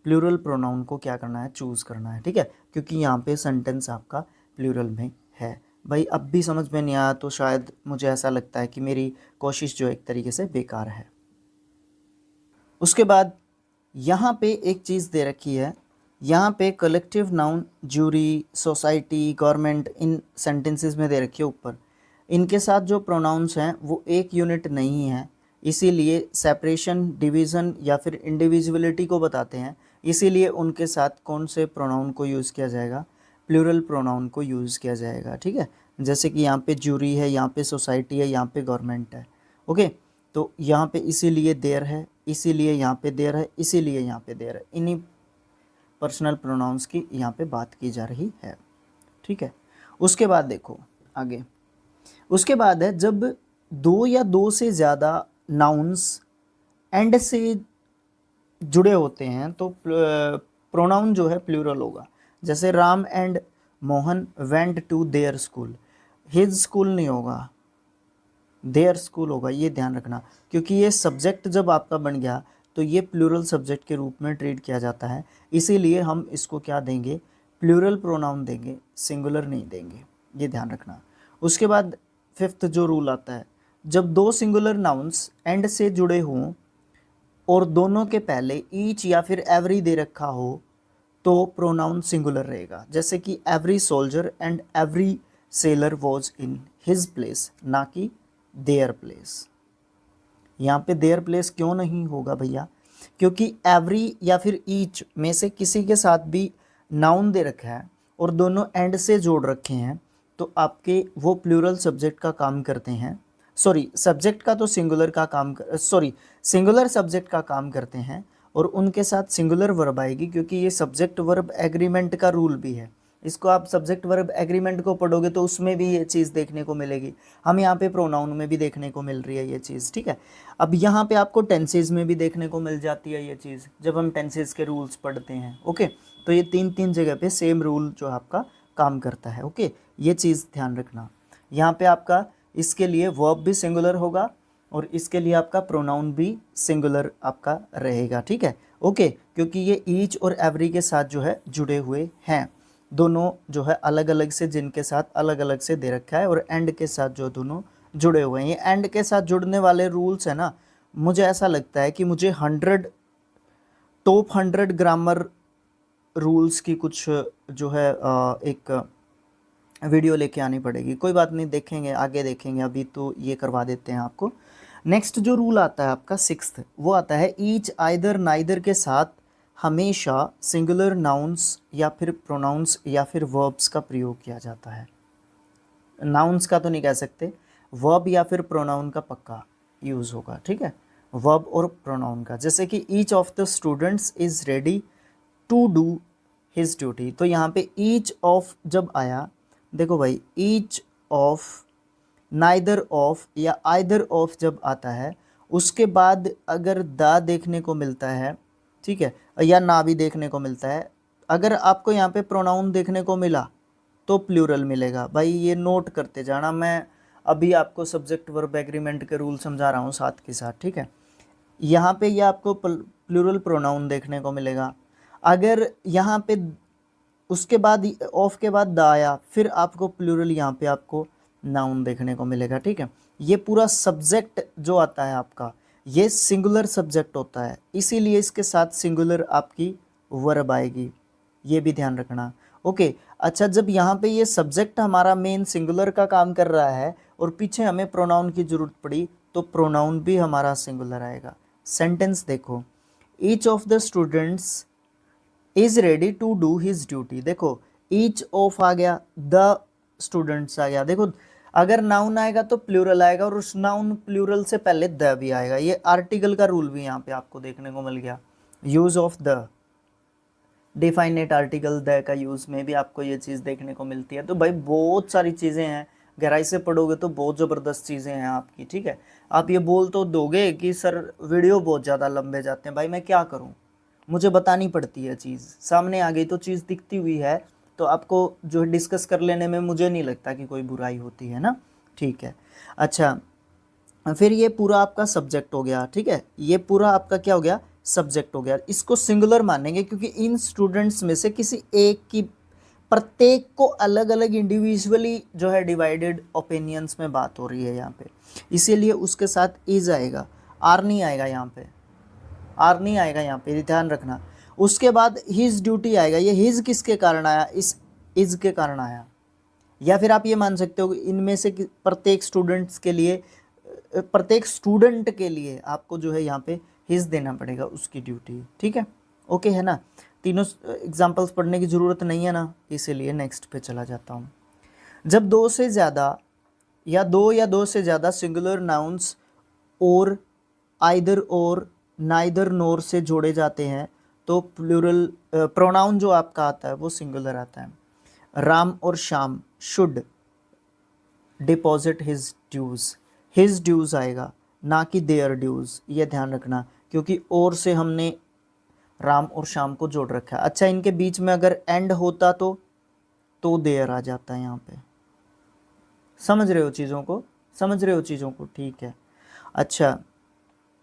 प्लूरल प्रोनाउन को क्या करना है, चूज़ करना है, ठीक है, क्योंकि यहाँ पे सेंटेंस आपका प्लूरल में है। भाई अब भी समझ में नहीं आया तो शायद मुझे ऐसा लगता है कि मेरी कोशिश जो एक तरीके से बेकार है। उसके बाद यहाँ पे एक चीज़ दे रखी है, यहाँ पे collective noun jury, society, government, इन सेंटेंसेस में दे रखी है ऊपर, इनके साथ जो प्रोनाउंस हैं वो एक यूनिट नहीं है, इसीलिए सेपरेशन, डिवीज़न या फिर इंडिविजुअलिटी को बताते हैं, इसीलिए उनके साथ कौन से प्रोनाउन को यूज़ किया जाएगा, प्लूरल प्रोनाउन को यूज़ किया जाएगा, ठीक है। जैसे कि यहाँ पे जूरी है, यहाँ पे सोसाइटी है, यहाँ पे गवर्नमेंट है, ओके। तो यहाँ पे इसीलिए देयर है, इसीलिए यहाँ पे देयर है, इसीलिए यहाँ पे देयर है, इन्हीं पर्सनल प्रोनाउंस की यहाँ पे बात की जा रही है, ठीक है। उसके बाद देखो आगे, उसके बाद है जब 2 या 2 से ज़्यादा नाउन्स एंड से जुड़े होते हैं तो प्रोनाउन जो है प्लूरल होगा। जैसे Ram and Mohan went to their school, his school नहीं होगा, देयर स्कूल होगा, ये ध्यान रखना, क्योंकि ये सब्जेक्ट जब आपका बन गया तो ये प्लूरल सब्जेक्ट के रूप में ट्रीट किया जाता है, इसीलिए हम इसको क्या देंगे, प्लूरल प्रोनाउन देंगे, सिंगुलर नहीं देंगे, ये ध्यान रखना। उसके बाद 5th जो रूल आता है, जब 2 सिंगुलर नाउन्स एंड से जुड़े हों और दोनों के पहले ईच या फिर एवरी दे रखा हो तो प्रोनाउन सिंगुलर रहेगा। जैसे कि every soldier and every seller was in his place, ना कि देयर प्लेस। यहाँ पे देयर प्लेस क्यों नहीं होगा भैया, क्योंकि एवरी या फिर ईच में से किसी के साथ भी नाउन दे रखा है और दोनों एंड से जोड़ रखे हैं, तो आपके वो प्लूरल सब्जेक्ट का काम करते हैं, सॉरी सब्जेक्ट का तो सिंगुलर का काम सिंगुलर सब्जेक्ट का काम करते हैं और उनके साथ सिंगुलर वर्ब आएगी, क्योंकि ये सब्जेक्ट वर्ब एग्रीमेंट का रूल भी है। इसको आप सब्जेक्ट वर्ब एग्रीमेंट को पढ़ोगे तो उसमें भी ये चीज़ देखने को मिलेगी, हम यहाँ पे प्रोनाउन में भी देखने को मिल रही है ये चीज़, ठीक है। अब यहाँ पे आपको टेंसेज में भी देखने को मिल जाती है ये चीज़, जब हम टेंसेज के रूल्स पढ़ते हैं, ओके। तो ये 3 जगह पे सेम रूल जो आपका काम करता है, ओके, ये चीज़ ध्यान रखना। यहाँ पे आपका इसके लिए वर्ब भी सिंगुलर होगा और इसके लिए आपका प्रोनाउन भी सिंगुलर आपका रहेगा, ठीक है, ओके, क्योंकि ये ईच और एवरी के साथ जो है जुड़े हुए हैं, दोनों जो है अलग अलग से, जिनके साथ अलग अलग से दे रखा है, और एंड के साथ जो दोनों जुड़े हुए हैं। ये एंड के साथ जुड़ने वाले रूल्स है ना, मुझे ऐसा लगता है कि मुझे 100 ग्रामर रूल्स की कुछ जो है एक वीडियो लेके आनी पड़ेगी। कोई बात नहीं, देखेंगे आगे देखेंगे, अभी तो ये करवा देते हैं आपको। नेक्स्ट जो रूल आता है आपका 6th, वो आता है ईच आइदर नाइदर के साथ हमेशा सिंगुलर नाउन्स या फिर प्रोनाउंस या फिर वर्ब्स का प्रयोग किया जाता है। नाउन्स का तो नहीं कह सकते, वर्ब या फिर प्रोनाउन का पक्का यूज़ होगा, ठीक है, वर्ब और प्रोनाउन का। जैसे कि each of the students is ready to do his duty, तो यहाँ पे ईच ऑफ जब आया, देखो भाई ईच ऑफ, नाइदर ऑफ या आइदर ऑफ जब आता है, उसके बाद अगर द देखने को मिलता है, ठीक है, या ना भी देखने को मिलता है, अगर आपको यहाँ पे प्रोनाउन देखने को मिला तो प्लूरल मिलेगा। भाई ये नोट करते जाना, मैं अभी आपको सब्जेक्ट वर्ब एग्रीमेंट के रूल समझा रहा हूँ साथ के साथ, ठीक है। यहाँ पे ये आपको प्लूरल प्रोनाउन देखने को मिलेगा। अगर यहाँ पे उसके बाद ऑफ के बाद द आया, फिर आपको प्लूरल यहाँ पे आपको नाउन देखने को मिलेगा, ठीक है। ये पूरा सब्जेक्ट जो आता है आपका, ये सिंगुलर सब्जेक्ट होता है, इसीलिए इसके साथ सिंगुलर आपकी वर्ब आएगी, ये भी ध्यान रखना। ओके, अच्छा, जब यहाँ पे ये सब्जेक्ट हमारा मेन सिंगुलर का काम कर रहा है और पीछे हमें प्रोनाउन की ज़रूरत पड़ी, तो प्रोनाउन भी हमारा सिंगुलर आएगा। सेंटेंस देखो, each of the students is ready to do his duty, देखो ईच ऑफ आ गया, द स्टूडेंट्स आ गया। देखो अगर नाउन आएगा तो प्लूरल आएगा, और उस नाउन प्लूरल से पहले द भी आएगा। ये आर्टिकल का रूल भी यहाँ पे आपको देखने को मिल गया। Use of the, definite article the का यूज़ में भी आपको ये चीज़ देखने को मिलती है। तो भाई बहुत सारी चीज़ें हैं, गहराई से पढ़ोगे तो बहुत ज़बरदस्त चीज़ें हैं आपकी, ठीक है। आप ये बोल तो दोगे कि सर वीडियो बहुत ज़्यादा लंबे जाते हैं, भाई मैं क्या करूँ, मुझे बतानी पड़ती है चीज़, सामने आ गई तो चीज़ दिखती हुई है, तो आपको जो डिस्कस कर लेने में मुझे नहीं लगता कि कोई बुराई होती है ना, ठीक है। अच्छा, फिर ये पूरा आपका सब्जेक्ट हो गया, ठीक है, ये पूरा आपका क्या हो गया, सब्जेक्ट हो गया। इसको सिंगुलर मानेंगे क्योंकि इन स्टूडेंट्स में से किसी एक की, प्रत्येक को अलग अलग इंडिविजुअली जो है डिवाइडेड ओपिनियंस में बात हो रही है यहाँ पे, इसीलिए उसके साथ इज आएगा, आर नहीं आएगा यहाँ पे, आर नहीं आएगा यहाँ पे, ध्यान रखना। उसके बाद हिज ड्यूटी आएगा, ये हिज किसके कारण आया, इस इज के कारण आया। या फिर आप ये मान सकते हो इनमें से प्रत्येक स्टूडेंट्स के लिए, प्रत्येक स्टूडेंट के लिए आपको जो है यहाँ पे हिज देना पड़ेगा उसकी ड्यूटी, ठीक है, ओके है ना। तीनों एग्जांपल्स पढ़ने की ज़रूरत नहीं है ना, इसीलिए नेक्स्ट पे चला जाता हूँ। जब दो से ज़्यादा या दो से ज़्यादा सिंगुलर नाउन्स और आइदर और नाइदर नोर से जोड़े जाते हैं तो प्लूरल प्रोनाउन जो आपका आता है वो सिंगुलर आता है। राम और श्याम शुड डिपॉजिट हिज ड्यूज़ आएगा, ना कि देयर ड्यूज़, ये ध्यान रखना, क्योंकि और से हमने राम और श्याम को जोड़ रखा है। अच्छा, इनके बीच में अगर एंड होता तो देयर आ जाता है यहाँ पे, समझ रहे हो चीज़ों को, समझ रहे हो चीज़ों को, ठीक है। अच्छा,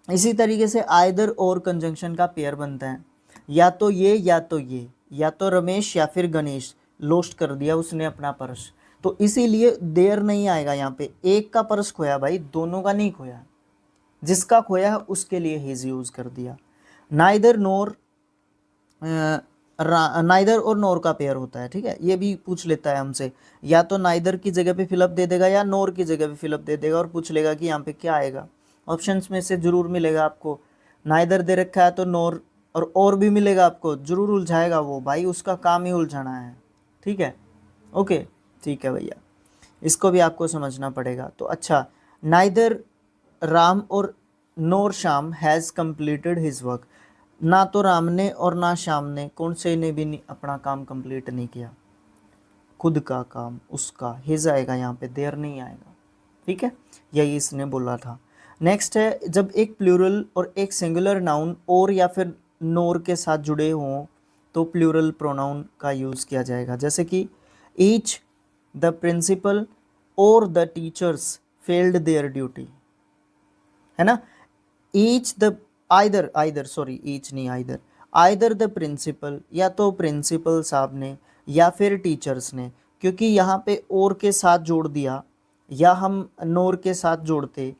इसी तरीके से आइदर और कंजंक्शन का पेयर बनता है, या तो ये या तो ये, या तो रमेश या फिर गणेश लोस्ट कर दिया उसने अपना पर्स, तो इसीलिए देयर नहीं आएगा यहाँ पे। एक का पर्स खोया भाई, दोनों का नहीं खोया, जिसका खोया है उसके लिए हिज यूज़ कर दिया। नाइदर नोर, नाइदर और नोर का पेयर होता है, ठीक है, ये भी पूछ लेता है हमसे, या तो नाइदर की जगह पे फिलअप दे देगा या नोर की जगह पे फिलअप दे देगा, और पूछ लेगा कि यहाँ पे क्या आएगा। ऑप्शंस में से जरूर मिलेगा आपको, नाइदर दे रखा है तो नोर और भी मिलेगा आपको, जरूर उलझाएगा वो, भाई उसका काम ही उलझाना है, ठीक है, ओके, ठीक है भैया, इसको भी आपको समझना पड़ेगा। तो अच्छा, नाइदर राम और nor Shyam has completed his work, ना तो राम ने और ना श्याम ने, कौन से ने भी नहीं, अपना काम कंप्लीट नहीं किया, खुद का काम उसका, हिज आएगा यहाँ पे, देयर नहीं आएगा, ठीक है, यही इसने बोला था। नेक्स्ट है, जब एक प्लूरल और एक सिंगुलर नाउन और या फिर नोर के साथ जुड़े हों तो प्लूरल प्रोनाउन का यूज़ किया जाएगा। जैसे कि ईच द प्रिंसिपल और the teachers failed there duty, है ना। Each the either sorry each नहीं आइदर, आइदर द प्रिंसिपल, या तो प्रिंसिपल साहब ने या फिर टीचर्स ने, क्योंकि यहाँ पे और के साथ जोड़ दिया या हम नोर के साथ जोड़ते,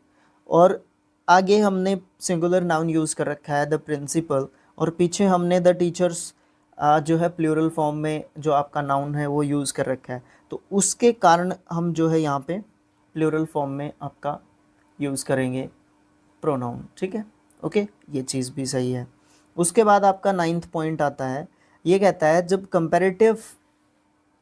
और आगे हमने सिंगुलर नाउन यूज़ कर रखा है द प्रिंसिपल, और पीछे हमने द टीचर्स जो है प्लूरल फॉर्म में जो आपका नाउन है वो यूज़ कर रखा है, तो उसके कारण हम जो है यहाँ पे प्लूरल फॉर्म में आपका यूज़ करेंगे प्रोनाउन। ठीक है, ओके, ये चीज़ भी सही है। उसके बाद आपका 9th पॉइंट आता है, ये कहता है जब कंपैरेटिव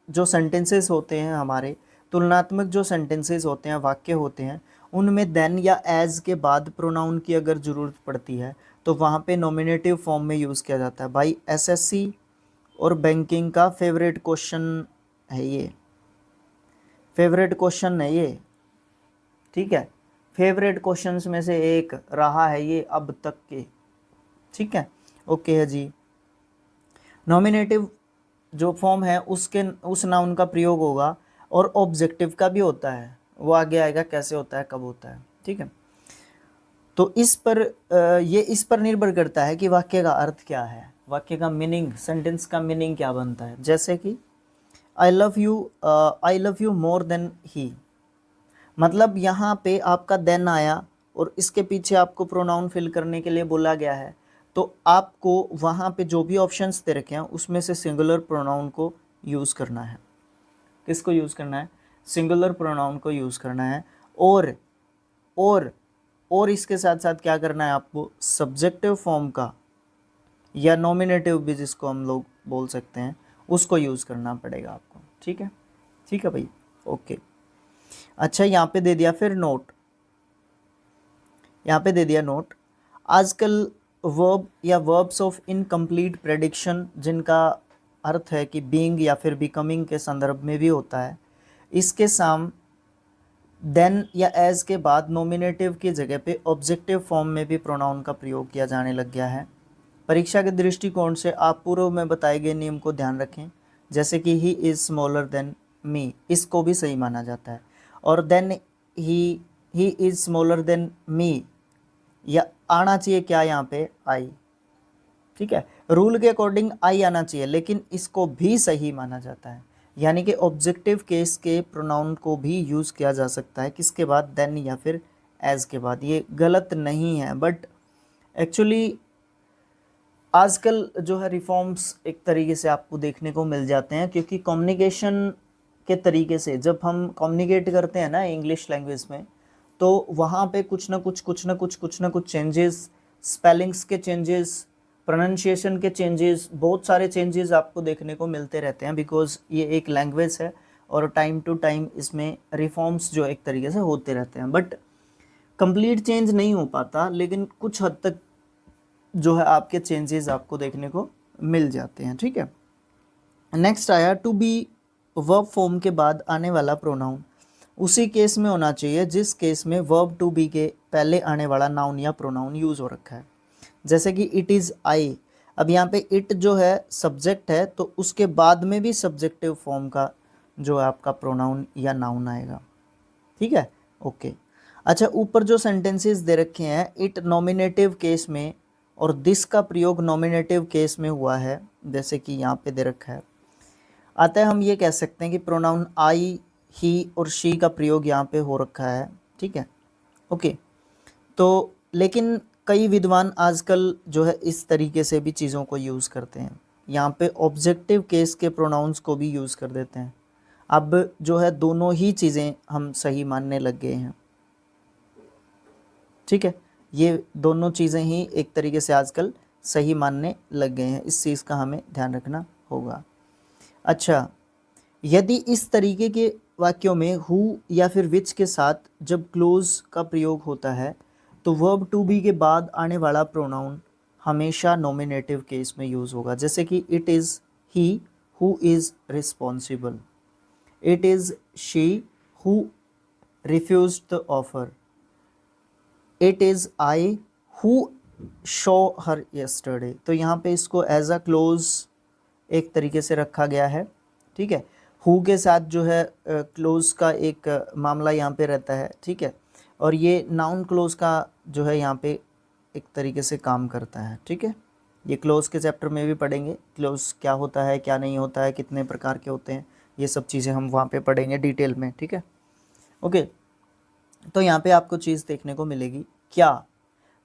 जो सेंटेंसेस होते हैं हमारे, तुलनात्मक जो सेंटेंसेस होते हैं, वाक्य होते हैं, उनमें देन या एज के बाद प्रोनाउन की अगर ज़रूरत पड़ती है तो वहाँ पे नॉमिनेटिव फॉर्म में यूज़ किया जाता है। भाई एसएससी और बैंकिंग का फेवरेट क्वेश्चन है ये, फेवरेट क्वेश्चन है ये, ठीक है, फेवरेट क्वेश्चंस में से एक रहा है ये अब तक के। ठीक है, ओके है जी। नॉमिनेटिव जो फॉर्म है उसके उस नाउन का प्रयोग होगा, और ऑब्जेक्टिव का भी होता है, वो आगे आएगा कैसे होता है, कब होता है। ठीक है, तो इस पर ये इस पर निर्भर करता है कि वाक्य का अर्थ क्या है, वाक्य का मीनिंग, सेंटेंस का मीनिंग क्या बनता है। जैसे कि I love you more than he, मतलब यहाँ पे आपका देन आया और इसके पीछे आपको प्रोनाउन फिल करने के लिए बोला गया है, तो आपको वहाँ पे जो भी ऑप्शंस दे रखे हैं उसमें से सिंगुलर प्रोनाउन को यूज़ करना है। किसको यूज़ करना है? सिंगुलर प्रोनाउन को यूज़ करना है। और इसके साथ साथ क्या करना है आपको? सब्जेक्टिव फॉर्म का या नॉमिनेटिव भी जिसको हम लोग बोल सकते हैं उसको यूज़ करना पड़ेगा आपको। ठीक है, ठीक है भाई, ओके। अच्छा, यहाँ पे दे दिया फिर नोट, यहाँ पे दे दिया नोट। आजकल वर्ब या वर्ब्स ऑफ इनकम्प्लीट प्रेडिक्शन, जिनका अर्थ है कि बीइंग या फिर बिकमिंग के संदर्भ में भी होता है, इसके साम देन या एज के बाद नॉमिनेटिव की जगह पे ऑब्जेक्टिव फॉर्म में भी प्रोनाउन का प्रयोग किया जाने लग गया है। परीक्षा के दृष्टिकोण से आप पूर्व में बताए गए नियम को ध्यान रखें, जैसे कि he is smaller than me, इसको भी सही माना जाता है। और than he is smaller than me, या आना चाहिए क्या यहाँ पे? आई। ठीक है, रूल के अकॉर्डिंग आई आना चाहिए, लेकिन इसको भी सही माना जाता है। यानी कि ऑब्जेक्टिव केस के प्रोनाउन को भी यूज़ किया जा सकता है, किसके बाद? देन या फिर एज के बाद। ये गलत नहीं है, बट एक्चुअली आजकल जो है रिफॉर्म्स एक तरीके से आपको देखने को मिल जाते हैं, क्योंकि कम्युनिकेशन के तरीके से जब हम कम्युनिकेट करते हैं ना इंग्लिश लैंग्वेज में, तो वहाँ पे कुछ ना कुछ चेंजेस, स्पेलिंग्स के चेंजेस, प्रोनाउंसिएशन के चेंजेस, बहुत सारे चेंजेस आपको देखने को मिलते रहते हैं, बिकॉज ये एक लैंग्वेज है और टाइम टू टाइम इसमें रिफॉर्म्स जो एक तरीके से होते रहते हैं। बट कंप्लीट चेंज नहीं हो पाता, लेकिन कुछ हद तक जो है आपके चेंजेस आपको देखने को मिल जाते हैं। ठीक है, नेक्स्ट आया टू बी, वर्ब फॉर्म के बाद आने वाला प्रोनाउन उसी केस में होना चाहिए जिस केस में वर्ब टू बी के पहले आने वाला नाउन या प्रोनाउन यूज़ हो रखा है। जैसे कि इट इज़ आई, अब यहाँ पे इट जो है सब्जेक्ट है, तो उसके बाद में भी सब्जेक्टिव फॉर्म का जो है आपका प्रोनाउन या नाउन आएगा। ठीक है, ओके। अच्छा, ऊपर जो सेंटेंसेस दे रखे हैं, इट नॉमिनेटिव केस में और दिस का प्रयोग नॉमिनेटिव केस में हुआ है, जैसे कि यहाँ पे दे रखा है। अतः हम ये कह सकते हैं कि प्रोनाउन आई, ही और शी का प्रयोग यहाँ पे हो रखा है। ठीक है, ओके। तो लेकिन कई विद्वान आजकल जो है इस तरीके से भी चीज़ों को यूज़ करते हैं, यहाँ पे ऑब्जेक्टिव केस के प्रोनाउंस को भी यूज़ कर देते हैं। अब जो है दोनों ही चीज़ें हम सही मानने लग गए हैं। ठीक है, ये दोनों चीज़ें ही एक तरीके से आजकल सही मानने लग गए हैं, इस चीज़ का हमें ध्यान रखना होगा। अच्छा, यदि इस तरीके के वाक्यों में हु या फिर विच के साथ जब क्लोज का प्रयोग होता है, तो वर्ब टू बी के बाद आने वाला प्रोनाउन हमेशा नॉमिनेटिव केस में यूज़ होगा। जैसे कि it is he who is responsible, it is she who refused the offer, it is I who show her yesterday. तो यहाँ पे इसको एज अ क्लोज एक तरीके से रखा गया है। ठीक है, हु के साथ जो है क्लोज का एक मामला यहाँ पे रहता है। ठीक है, और ये नाउन क्लोज का जो है यहाँ पे एक तरीके से काम करता है। ठीक है, ये क्लोज के चैप्टर में भी पढ़ेंगे, क्लोज क्या होता है, क्या नहीं होता है, कितने प्रकार के होते हैं, ये सब चीज़ें हम वहाँ पे पढ़ेंगे डिटेल में। ठीक है, ओके, तो यहाँ पे आपको चीज़ देखने को मिलेगी क्या,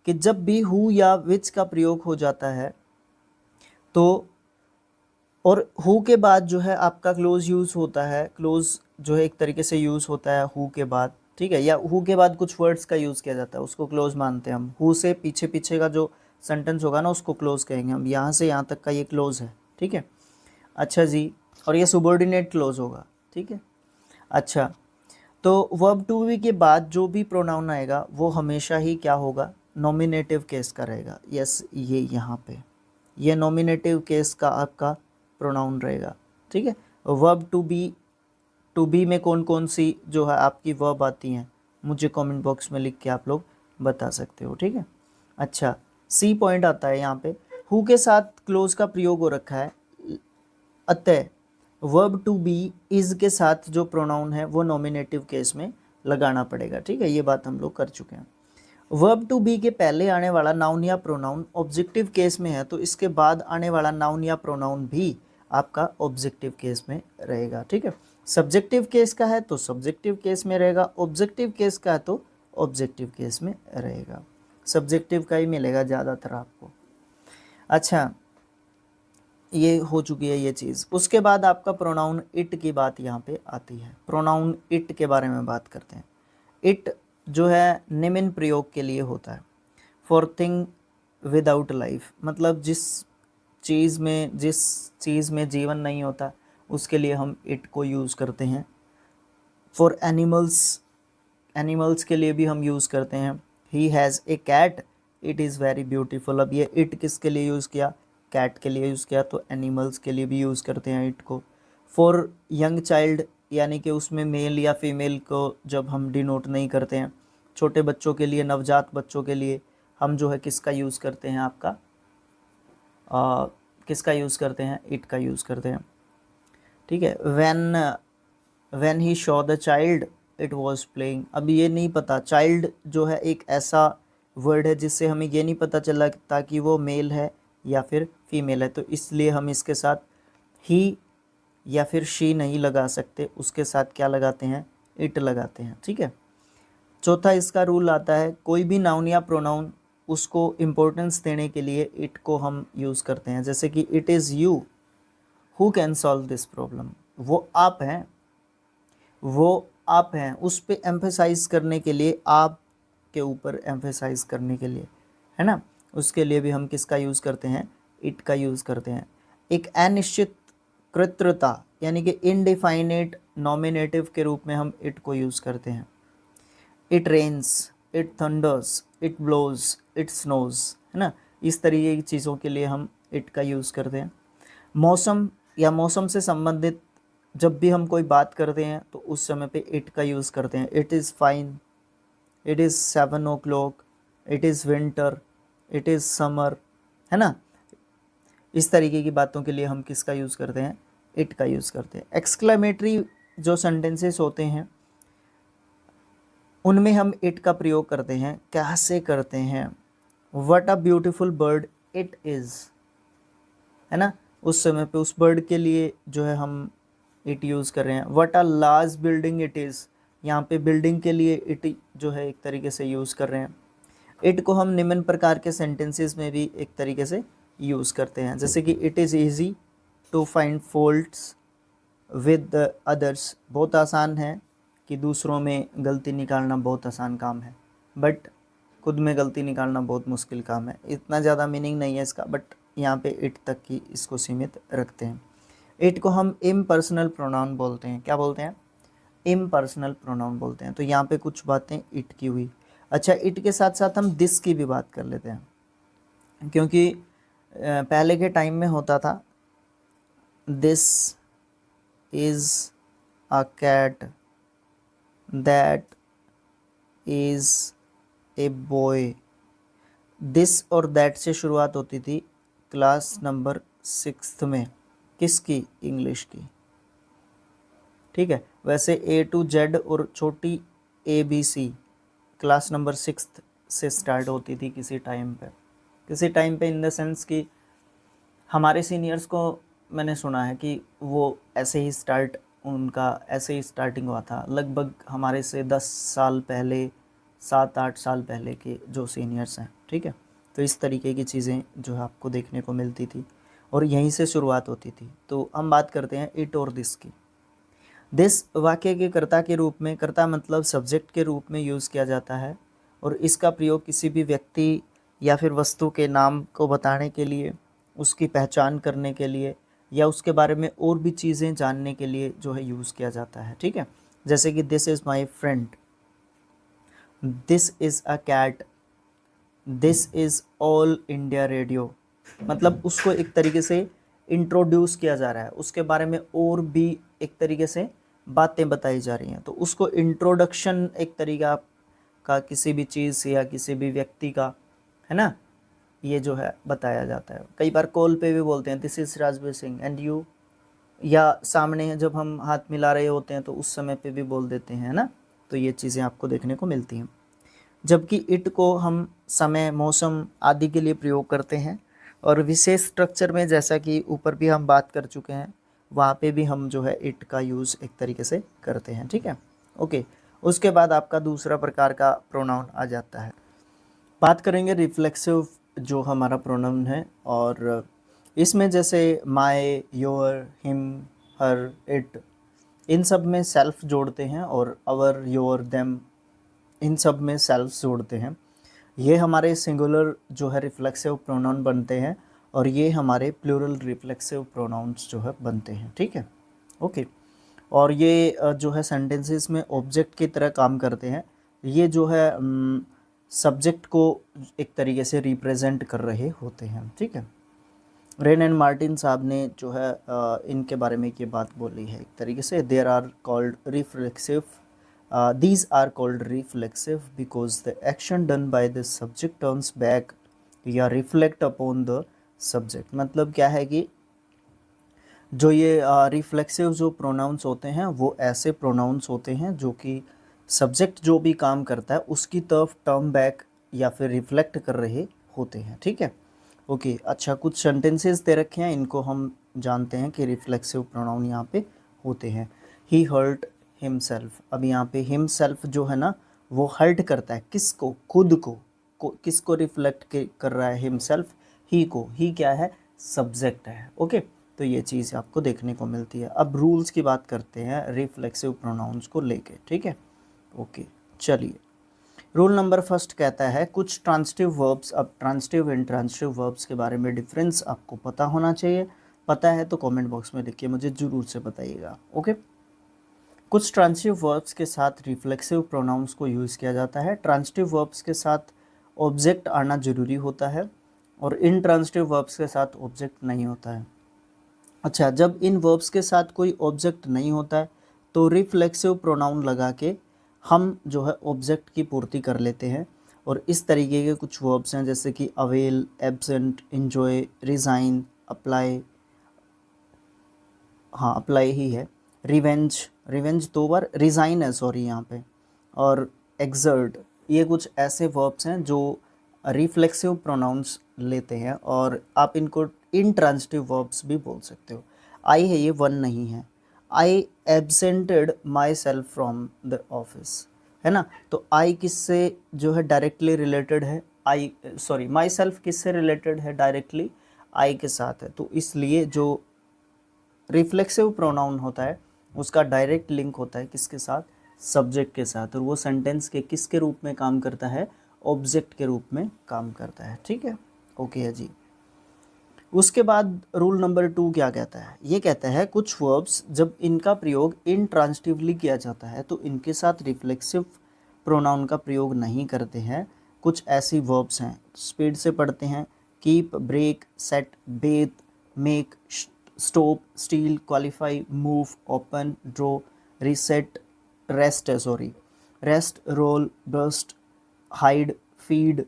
कि जब भी हु या विच का प्रयोग हो जाता है तो, और हु के बाद जो है आपका क्लोज यूज़ होता है, क्लोज जो है एक तरीके से यूज़ होता है हु के बाद, ठीक है, या हु के बाद कुछ वर्ड्स का यूज़ किया जाता है, उसको क्लोज मानते हैं हम। हु से पीछे पीछे का जो सेंटेंस होगा ना उसको क्लोज कहेंगे हम, यहाँ से यहाँ तक का ये क्लोज है, ठीक है। अच्छा जी, और ये सुबॉर्डिनेट क्लोज होगा, ठीक है। अच्छा, तो वर्ब टू बी के बाद जो भी प्रोनाउन आएगा वो हमेशा ही क्या होगा, नॉमिनेटिव केस का रहेगा। यस, ये यहाँ पे ये नॉमिनेटिव केस का आपका प्रोनाउन रहेगा, ठीक है। वर्ब टू बी में कौन कौन सी जो है आपकी वर्ब आती हैं, मुझे कमेंट बॉक्स में लिख के आप लोग बता सकते हो, ठीक है। अच्छा, सी पॉइंट आता है यहाँ पे, हु के साथ क्लोज का प्रयोग हो रखा है, अतः वर्ब टू बी इज के साथ जो प्रोनाउन है वो नॉमिनेटिव केस में लगाना पड़ेगा, ठीक है। ये बात हम लोग कर चुके हैं। वर्ब टू बी के पहले आने वाला नाउन या प्रोनाउन ऑब्जेक्टिव केस में है तो इसके बाद आने वाला नाउन या प्रोनाउन भी आपका ऑब्जेक्टिव केस में रहेगा, ठीक है। सब्जेक्टिव केस का है तो सब्जेक्टिव केस में रहेगा, ऑब्जेक्टिव केस का है तो ऑब्जेक्टिव केस में रहेगा। सब्जेक्टिव का ही मिलेगा ज़्यादातर आपको। अच्छा, ये हो चुकी है ये चीज़। उसके बाद आपका प्रोनाउन इट की बात यहाँ पे आती है। प्रोनाउन इट के बारे में बात करते हैं। इट जो है निम्न प्रयोग के लिए होता है। फॉर थिंग विदाउट लाइफ, मतलब जिस चीज़ में जीवन नहीं होता उसके लिए हम इट को यूज़ करते हैं। फॉर एनिमल्स के लिए भी हम यूज़ करते हैं। He has a cat, it is very beautiful. अब ये इट किसके लिए यूज़ किया, कैट के लिए यूज़ किया, तो एनिमल्स के लिए भी यूज़ करते हैं इट को। फॉर यंग चाइल्ड, यानी कि उसमें मेल या फीमेल को जब हम डिनोट नहीं करते हैं, छोटे बच्चों के लिए, नवजात बच्चों के लिए हम जो है किसका यूज़ करते हैं, आपका किसका यूज़ करते हैं, इट का यूज़ करते हैं, ठीक है। When he Shaw the child it was playing. अब ये नहीं पता, चाइल्ड जो है एक ऐसा वर्ड है जिससे हमें ये नहीं पता चला ताकि वो मेल है या फिर फीमेल है, तो इसलिए हम इसके साथ ही या फिर शी नहीं लगा सकते, उसके साथ क्या लगाते हैं, इट लगाते हैं, ठीक है। चौथा इसका रूल आता है, कोई भी नाउन या प्रोनाउन उसको इम्पोर्टेंस देने के लिए इट को हम यूज़ करते हैं। जैसे कि it is you who can solve this problem, वो आप हैं, उस पे एम्फेसाइज करने के लिए, आप के ऊपर एम्फेसाइज करने के लिए, है ना, उसके लिए भी हम किसका यूज़ करते हैं, इट का यूज़ करते हैं। एक अनिश्चित कृत्रता यानी कि इनडिफाइनेट नॉमिनेटिव के रूप में हम इट को यूज़ करते हैं। It rains, it thunders, it blows, it snows, है ना, इस तरीके की चीज़ों के लिए हम इट का यूज़ करते हैं। मौसम या मौसम से संबंधित जब भी हम कोई बात करते हैं तो उस समय पे इट का यूज़ करते हैं। It is fine, it is 7 o'clock, it is winter, it is summer, है ना, इस तरीके की बातों के लिए हम किसका यूज़ करते हैं, इट का यूज़ करते हैं। एक्सक्लेमेटरी जो सेंटेंसेस होते हैं उनमें हम इट का प्रयोग करते हैं। कैसे करते हैं, what a beautiful bird it is, है ना, उस समय पे उस बर्ड के लिए जो है हम इट यूज़ कर रहे हैं। What a large building it is, यहाँ पे बिल्डिंग के लिए इट जो है एक तरीके से यूज़ कर रहे हैं। इट को हम निम्न प्रकार के सेंटेंसेस में भी एक तरीके से यूज़ करते हैं, जैसे कि it is easy to find faults with others, बहुत आसान है कि दूसरों में गलती निकालना बहुत आसान काम है, बट खुद में गलती निकालना बहुत मुश्किल काम है। इतना ज़्यादा मीनिंग नहीं है इसका, बट यहाँ पे इट तक की इसको सीमित रखते हैं। इट को हम इम्पर्सनल प्रोनाउन बोलते हैं। क्या बोलते हैं, इम्पर्सनल प्रोनाउन बोलते हैं। तो यहाँ पे कुछ बातें इट की हुई। अच्छा, इट के साथ साथ हम दिस की भी बात कर लेते हैं, क्योंकि पहले के टाइम में होता था this is a cat, that is a boy. This और दैट से शुरुआत होती थी क्लास नंबर 6 में, किसकी, इंग्लिश की, ठीक है। वैसे A to Z और छोटी ABC क्लास नंबर 6 से स्टार्ट होती थी किसी टाइम पे इन द सेंस कि हमारे सीनियर्स को मैंने सुना है कि वो ऐसे ही स्टार्ट उनका ऐसे ही स्टार्टिंग हुआ था, लगभग हमारे से 10 साल पहले, 7-8 साल पहले के जो सीनियर्स हैं, ठीक है। तो इस तरीके की चीज़ें जो है आपको देखने को मिलती थी और यहीं से शुरुआत होती थी। तो हम बात करते हैं इट और दिस की। दिस वाक्य के कर्ता के रूप में, कर्ता मतलब सब्जेक्ट के रूप में यूज़ किया जाता है और इसका प्रयोग किसी भी व्यक्ति या फिर वस्तु के नाम को बताने के लिए, उसकी पहचान करने के लिए या उसके बारे में और भी चीज़ें जानने के लिए जो है यूज़ किया जाता है, ठीक है। जैसे कि this is my friend, this is a cat, this is All India Radio. मतलब उसको एक तरीके से इंट्रोड्यूस किया जा रहा है, उसके बारे में और भी एक तरीके से बातें बताई जा रही हैं, तो उसको इंट्रोडक्शन एक तरीका का किसी भी चीज़ या किसी भी व्यक्ति का, है ना, ये जो है बताया जाता है। कई बार कॉल पे भी बोलते हैं this is Rajveer Singh and you, या सामने जब हम हाथ मिला रहे होते हैं तो उस समय पे भी बोल देते हैं, है ना। तो ये चीज़ें आपको देखने को मिलती हैं। जबकि इट को हम समय, मौसम आदि के लिए प्रयोग करते हैं और विशेष स्ट्रक्चर में, जैसा कि ऊपर भी हम बात कर चुके हैं, वहाँ पे भी हम जो है इट का यूज़ एक तरीके से करते हैं, ठीक है। ओके, उसके बाद आपका दूसरा प्रकार का प्रोनाउन आ जाता है। बात करेंगे रिफ्लेक्सिव जो हमारा प्रोनाउन है, और इसमें जैसे my, your, him, her, it, इन सब में सेल्फ जोड़ते हैं और अवर, योर, देम, इन सब में सेल्फ जोड़ते हैं। ये हमारे सिंगुलर जो है रिफ्लेक्सिव प्रोनाउन बनते हैं और ये हमारे प्लूरल रिफ्लेक्सिव प्रोनाउंस जो है बनते हैं, ठीक है। ओके, और ये जो है सेंटेंसेस में ऑब्जेक्ट की तरह काम करते हैं। ये जो है सब्जेक्ट को एक तरीके से रिप्रेजेंट कर रहे होते हैं, ठीक है। रेन एंड मार्टिन साहब ने जो है इनके बारे में ये बात बोली है एक तरीके से, there are called reflexive, these are called reflexive because the action done by the subject turns back या reflect upon the subject। मतलब क्या है कि जो ये रिफ्लेक्सिव जो प्रोनाउंस होते हैं वो ऐसे प्रोनाउंस होते हैं जो कि सब्जेक्ट जो भी काम करता है उसकी तरफ टर्न बैक या फिर रिफ्लेक्ट कर रहे होते हैं, ठीक है। ओके, अच्छा, कुछ सेंटेंसेस दे रखे हैं, इनको हम जानते हैं कि रिफ्लेक्सिव प्रोनाउन यहाँ पे होते हैं। ही हर्ट हिमसेल्फ। अब यहाँ पे हिमसेल्फ जो है ना वो हर्ट करता है किसको, खुद को किसको रिफ्लेक्ट कर रहा है हिमसेल्फ, ही को। ही क्या है, सब्जेक्ट है, ओके। तो ये चीज़ आपको देखने को मिलती है। अब रूल्स की बात करते हैं रिफ्लेक्सिव प्रोनाउंस को लेके, ठीक है। ओके, चलिए, रूल नंबर फर्स्ट कहता है कुछ ट्रांसिटिव वर्ब्स। अब ट्रांसिटिव एंड ट्रांसिटिव वर्ब्स के बारे में डिफरेंस आपको पता होना चाहिए। पता है तो कमेंट बॉक्स में लिखिए, मुझे ज़रूर से बताइएगा, ओके। कुछ ट्रांसिटिव वर्ब्स के साथ रिफ्लेक्सिव प्रोनाउंस को यूज़ किया जाता है। ट्रांसिटिव वर्ब्स के साथ ऑब्जेक्ट आना ज़रूरी होता है और इन ट्रांसिटिव वर्ब्स के साथ ऑब्जेक्ट नहीं होता है। अच्छा, जब इन वर्ब्स के साथ कोई ऑब्जेक्ट नहीं होता है तो रिफ्लेक्सिव प्रोनाउन लगा के हम जो है ऑब्जेक्ट की पूर्ति कर लेते हैं। और इस तरीके के कुछ वर्ब्स हैं जैसे कि avail, absent, enjoy, resign, apply, हाँ अप्लाई ही है, रिवेंज, रिवेंज 2 बार, रिज़ाइन है सॉरी यहाँ पे, और एक्सर्ट। ये कुछ ऐसे वर्ब्स हैं जो रिफ्लेक्सिव प्रोनाउंस लेते हैं और आप इनको इंट्रांसिटिव वर्ब्स भी बोल सकते हो। आई है, ये वन नहीं है। I absented myself from the office, है ना। तो आई किससे जो है डायरेक्टली रिलेटेड है, आई सॉरी माई सेल्फ किससे रिलेटेड है, डायरेक्टली आई के साथ है। तो इसलिए जो रिफ्लेक्सिव प्रोनाउन होता है उसका डायरेक्ट लिंक होता है किसके साथ, सब्जेक्ट के साथ, और वो सेंटेंस के किसके रूप में काम करता है, ऑब्जेक्ट के रूप में काम करता है, ठीक है। ओके है जी। उसके बाद रूल नंबर 2 क्या कहता है, ये कहता है कुछ वर्ब्स जब इनका प्रयोग इंट्रांसिटिवली किया जाता है तो इनके साथ रिफ्लेक्सिव प्रोनाउन का प्रयोग नहीं करते हैं। कुछ ऐसी वर्ब्स हैं, स्पीड से पढ़ते हैं, keep, break, set, bet, make, stop, steal, qualify, move, open, draw, reset, rest है sorry, rest, roll, burst, hide, feed,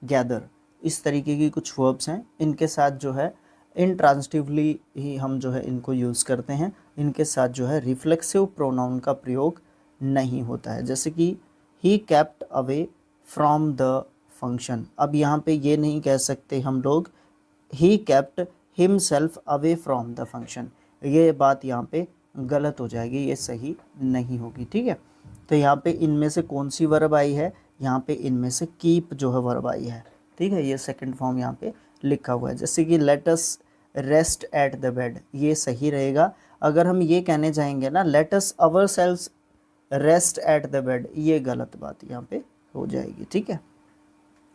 gather. इस तरीके की कुछ वर्ब्स हैं, इनके साथ जो है इंट्रांसिटिवली ही हम जो है इनको यूज़ करते हैं। इनके साथ जो है रिफ्लेक्सिव प्रोनाउन का प्रयोग नहीं होता है। जैसे कि he kept away from the function. अब यहाँ पे ये नहीं कह सकते हम लोग he kept himself away from the function, ये बात यहाँ पे गलत हो जाएगी, ये सही नहीं होगी। ठीक है, तो यहाँ पे इनमें से कौन सी वर्ब आई है, यहाँ पे इनमें से कीप जो है वर्ब आई है। ठीक है, ये सेकंड फॉर्म यहाँ पे लिखा हुआ है। जैसे कि let us rest at the bed, ये सही रहेगा। अगर हम ये कहने जाएंगे ना let us our selves rest at the bed, ये गलत बात यहाँ पे हो जाएगी। ठीक है,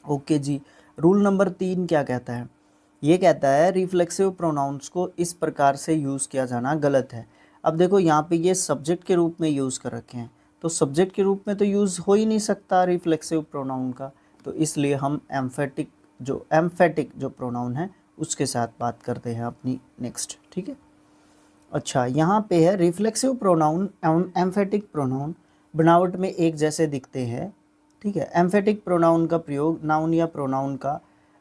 ओके जी। रूल नंबर 3 क्या कहता है, ये कहता है रिफ्लेक्सिव प्रोनाउंस को इस प्रकार से यूज़ किया जाना गलत है। अब देखो यहाँ पे ये सब्जेक्ट के रूप में यूज़ कर रखे हैं, तो सब्जेक्ट के रूप में तो यूज़ हो ही नहीं सकता रिफ्लेक्सिव प्रोनाउन का, तो इसलिए हम एम्फेटिक जो प्रोनाउन है उसके साथ बात करते हैं अपनी नेक्स्ट। ठीक है, अच्छा यहाँ पे है रिफ्लेक्सिव प्रोनाउन एवं एम्फेटिक प्रोनाउन बनावट में एक जैसे दिखते हैं। ठीक है, एम्फेटिक प्रोनाउन का प्रयोग नाउन या प्रोनाउन का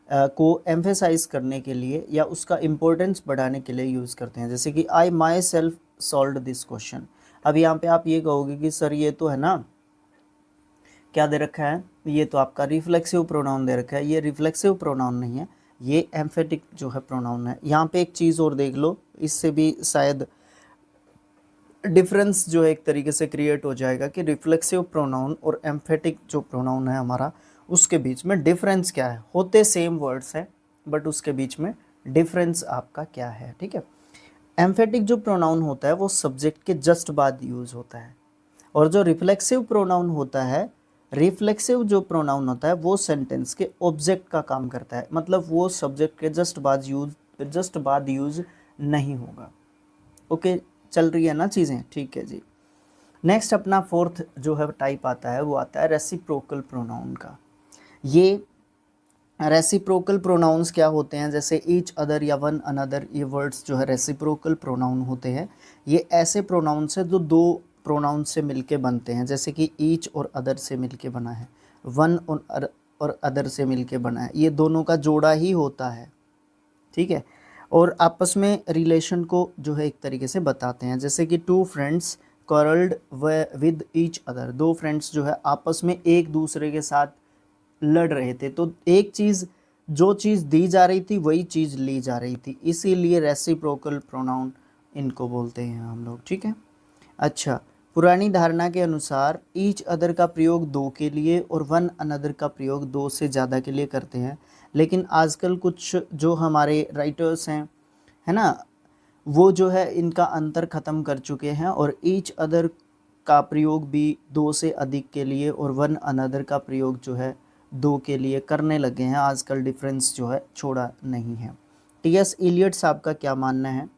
को एम्फेसाइज करने के लिए या उसका इम्पोर्टेंस बढ़ाने के लिए यूज़ करते हैं। जैसे कि I myself solve this question. अब यहाँ पे आप ये कहोगे कि सर ये तो है ना क्या दे रखा है, ये तो आपका रिफ्लेक्सिव प्रोनाउन दे रखा है। ये रिफ्लेक्सिव प्रोनाउन नहीं है, ये एम्फेटिक जो है प्रोनाउन है। यहाँ पे एक चीज़ और देख लो, इससे भी शायद डिफरेंस जो है एक तरीके से क्रिएट हो जाएगा कि रिफ्लेक्सिव प्रोनाउन और एम्फेटिक जो प्रोनाउन है हमारा उसके बीच में डिफरेंस क्या है। होते सेम वर्ड्स हैं बट उसके बीच में डिफरेंस आपका क्या है। ठीक है, एम्फेटिक जो प्रोनाउन होता है वो सब्जेक्ट के जस्ट बाद यूज़ होता है, और जो रिफ्लेक्सिव प्रोनाउन होता है, रिफ्लेक्सिव जो प्रोनाउन होता है वो सेंटेंस के ऑब्जेक्ट का काम करता है, मतलब वो सब्जेक्ट के जस्ट बाद यूज़ नहीं होगा। ओके, चल रही है ना चीज़ें, ठीक है जी। नेक्स्ट अपना फोर्थ जो है टाइप आता है वो आता है रेसिप्रोकल प्रोनाउन का। ये रेसिप्रोकल प्रोनाउंस क्या होते हैं, जैसे ईच अदर या वन अनदर, ये वर्ड्स जो है रेसिप्रोकल प्रोनाउन होते हैं। ये ऐसे प्रोनाउंस है जो दो प्रोनाउन से मिलके बनते हैं, जैसे कि ईच और अदर से मिलके बना है, वन और अदर से मिलके बना है, ये दोनों का जोड़ा ही होता है। ठीक है, और आपस में रिलेशन को जो है एक तरीके से बताते हैं। जैसे कि two friends quarreled with each other, दो फ्रेंड्स जो है आपस में एक दूसरे के साथ लड़ रहे थे, तो एक चीज़ जो चीज़ दी जा रही थी वही चीज़ ली जा रही थी, इसीलिए रेसिप्रोकल प्रोनाउन इनको बोलते हैं हम लोग। ठीक है, अच्छा, पुरानी धारणा के अनुसार ईच अदर का प्रयोग दो के लिए और वन अनदर का प्रयोग दो से ज़्यादा के लिए करते हैं, लेकिन आजकल कुछ जो हमारे राइटर्स हैं है ना, वो जो है इनका अंतर ख़त्म कर चुके हैं और ईच अदर का प्रयोग भी दो से अधिक के लिए और वन अनदर का प्रयोग जो है दो के लिए करने लगे हैं। आजकल डिफरेंस जो है छोड़ा नहीं है। टी.एस. इलियट साहब का क्या मानना है,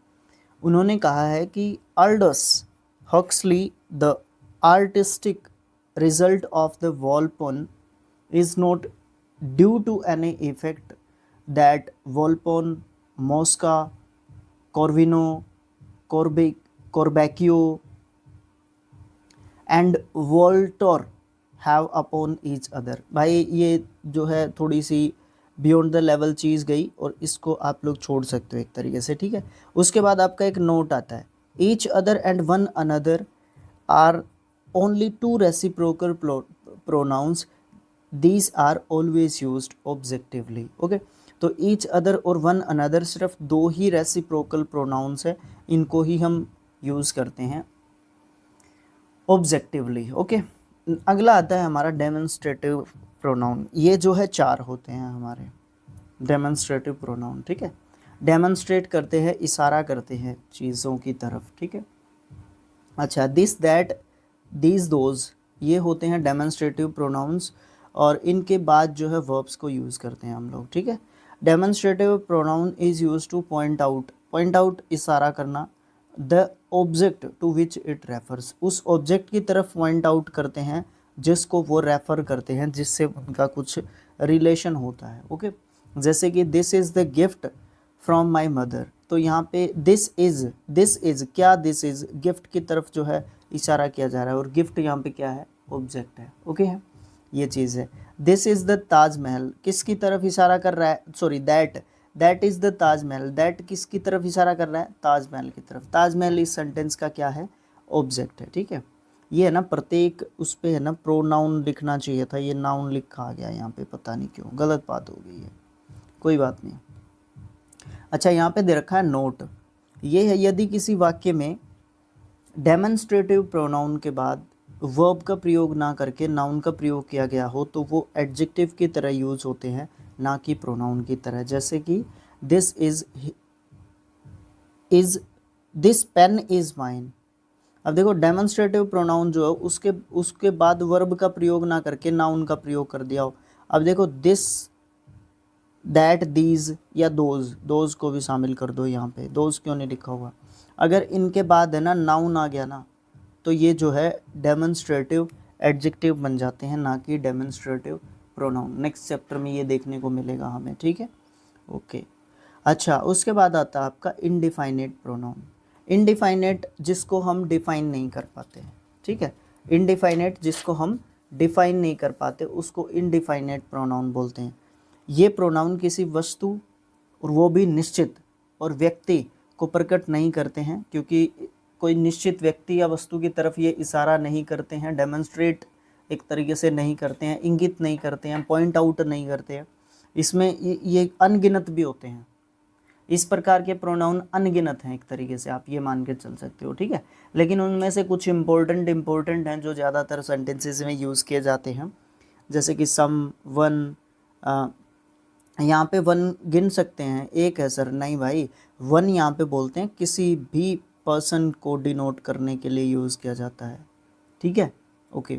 उन्होंने कहा है कि Aldous Huxley the artistic result of the Volpone is not due to any effect that Volpone, Mosca, Corvino, Corbaccio and Voltaire have upon each other। भाई ये जो है थोड़ी सी बियॉन्ड द लेवल चीज़ गई और इसको आप लोग छोड़ सकते हो एक तरीके से। ठीक है, उसके बाद आपका एक नोट आता है, each other and one another are only two reciprocal pronouns, these are always used objectively. Okay, तो ईच अदर और वन अनदर सिर्फ दो ही रेसिप्रोकल प्रोनाउंस है, इनको ही हम यूज़ करते हैं ऑब्जेक्टिवली। ओके, अगला आता है हमारा डेमोन्स्ट्रेटिव प्रोनाउन। ये जो है चार होते हैं हमारे डेमोन्स्ट्रेटिव प्रोनाउन। ठीक है, डेमोन्स्ट्रेट करते हैं, इशारा करते हैं चीज़ों की तरफ। ठीक है, अच्छा, दिस दैट दीज दोज, ये होते हैं डेमोन्स्ट्रेटिव प्रोनाउंस और इनके बाद जो है वर्ब्स को यूज़ करते हैं हम लोग। ठीक है, demonstrative pronoun is use to point out इशारा करना, the object to which it refers, उस ऑब्जेक्ट की तरफ पॉइंट आउट करते हैं जिसको वो रेफ़र करते हैं, जिससे उनका कुछ रिलेशन होता है। ओके, जैसे कि this is the gift from my mother, तो यहाँ पे दिस इज़ क्या, दिस इज़ गिफ्ट की तरफ जो है इशारा किया जा रहा है और गिफ्ट यहाँ पे क्या है, ऑब्जेक्ट है। ओके है, ये चीज़ है। दिस इज़ द ताजमहल, किसकी तरफ इशारा कर रहा है, sorry that is the Taj Mahal, that किसकी तरफ इशारा कर रहा है, ताजमहल की तरफ। ताजमहल इस सेंटेंस का क्या है, ऑब्जेक्ट है। ठीक है, ये है ना प्रत्येक उस पे है ना प्रोनाउन लिखना चाहिए था, ये नाउन लिखा आ गया यहाँ पे, पता नहीं क्यों गलत बात हो गई है, कोई बात नहीं। अच्छा, यहाँ पे दे रखा है नोट, ये है यदि किसी वाक्य में डेमोन्स्ट्रेटिव प्रोनाउन के बाद वर्ब का प्रयोग ना करके नाउन का प्रयोग किया गया हो तो वो एडजेक्टिव की तरह यूज होते हैं, ना कि प्रोनाउन की तरह। जैसे कि this is this pen is mine. अब देखो डेमोन्स्ट्रेटिव प्रोनाउन जो है उसके बाद वर्ब का प्रयोग ना करके नाउन का प्रयोग कर दिया हो। अब देखो दिस, दैट, दीज या दोज को भी शामिल कर दो यहाँ पे, दोज क्यों नहीं लिखा हुआ। अगर इनके बाद है ना नाउन आ गया ना तो ये जो है डेमोन्स्ट्रेटिव एडजेक्टिव बन जाते हैं, ना कि डेमोन्स्ट्रेटिव प्रोनाउन। नेक्स्ट चैप्टर में ये देखने को मिलेगा हमें, ठीक है। ओके, अच्छा उसके बाद आता है आपका इनडिफाइनेट प्रोनाउन। इनडिफाइनेट जिसको हम डिफाइन नहीं कर पाते हैं, ठीक है। इनडिफाइनेट जिसको हम डिफाइन नहीं कर पाते उसको इनडिफाइनेट प्रोनाउन बोलते हैं। ये प्रोनाउन किसी वस्तु और वो भी निश्चित और व्यक्ति को प्रकट नहीं करते हैं, क्योंकि कोई निश्चित व्यक्ति या वस्तु की तरफ ये इशारा नहीं करते हैं, डेमोन्स्ट्रेट एक तरीके से नहीं करते हैं, इंगित नहीं करते हैं, पॉइंट आउट नहीं करते हैं। इसमें ये अनगिनत भी होते हैं। इस प्रकार के प्रोनाउन अनगिनत हैं, एक तरीके से आप ये मान के चल सकते हो, ठीक है। लेकिन उनमें से कुछ इम्पोर्टेंट हैं जो ज़्यादातर सेंटेंसेस में यूज़ किए जाते हैं, जैसे कि सम, वन। यहाँ पे वन गिन सकते हैं, एक है सर, नहीं भाई, वन यहाँ पे बोलते हैं किसी भी पर्सन को डिनोट करने के लिए यूज़ किया जाता है, ठीक है। Okay,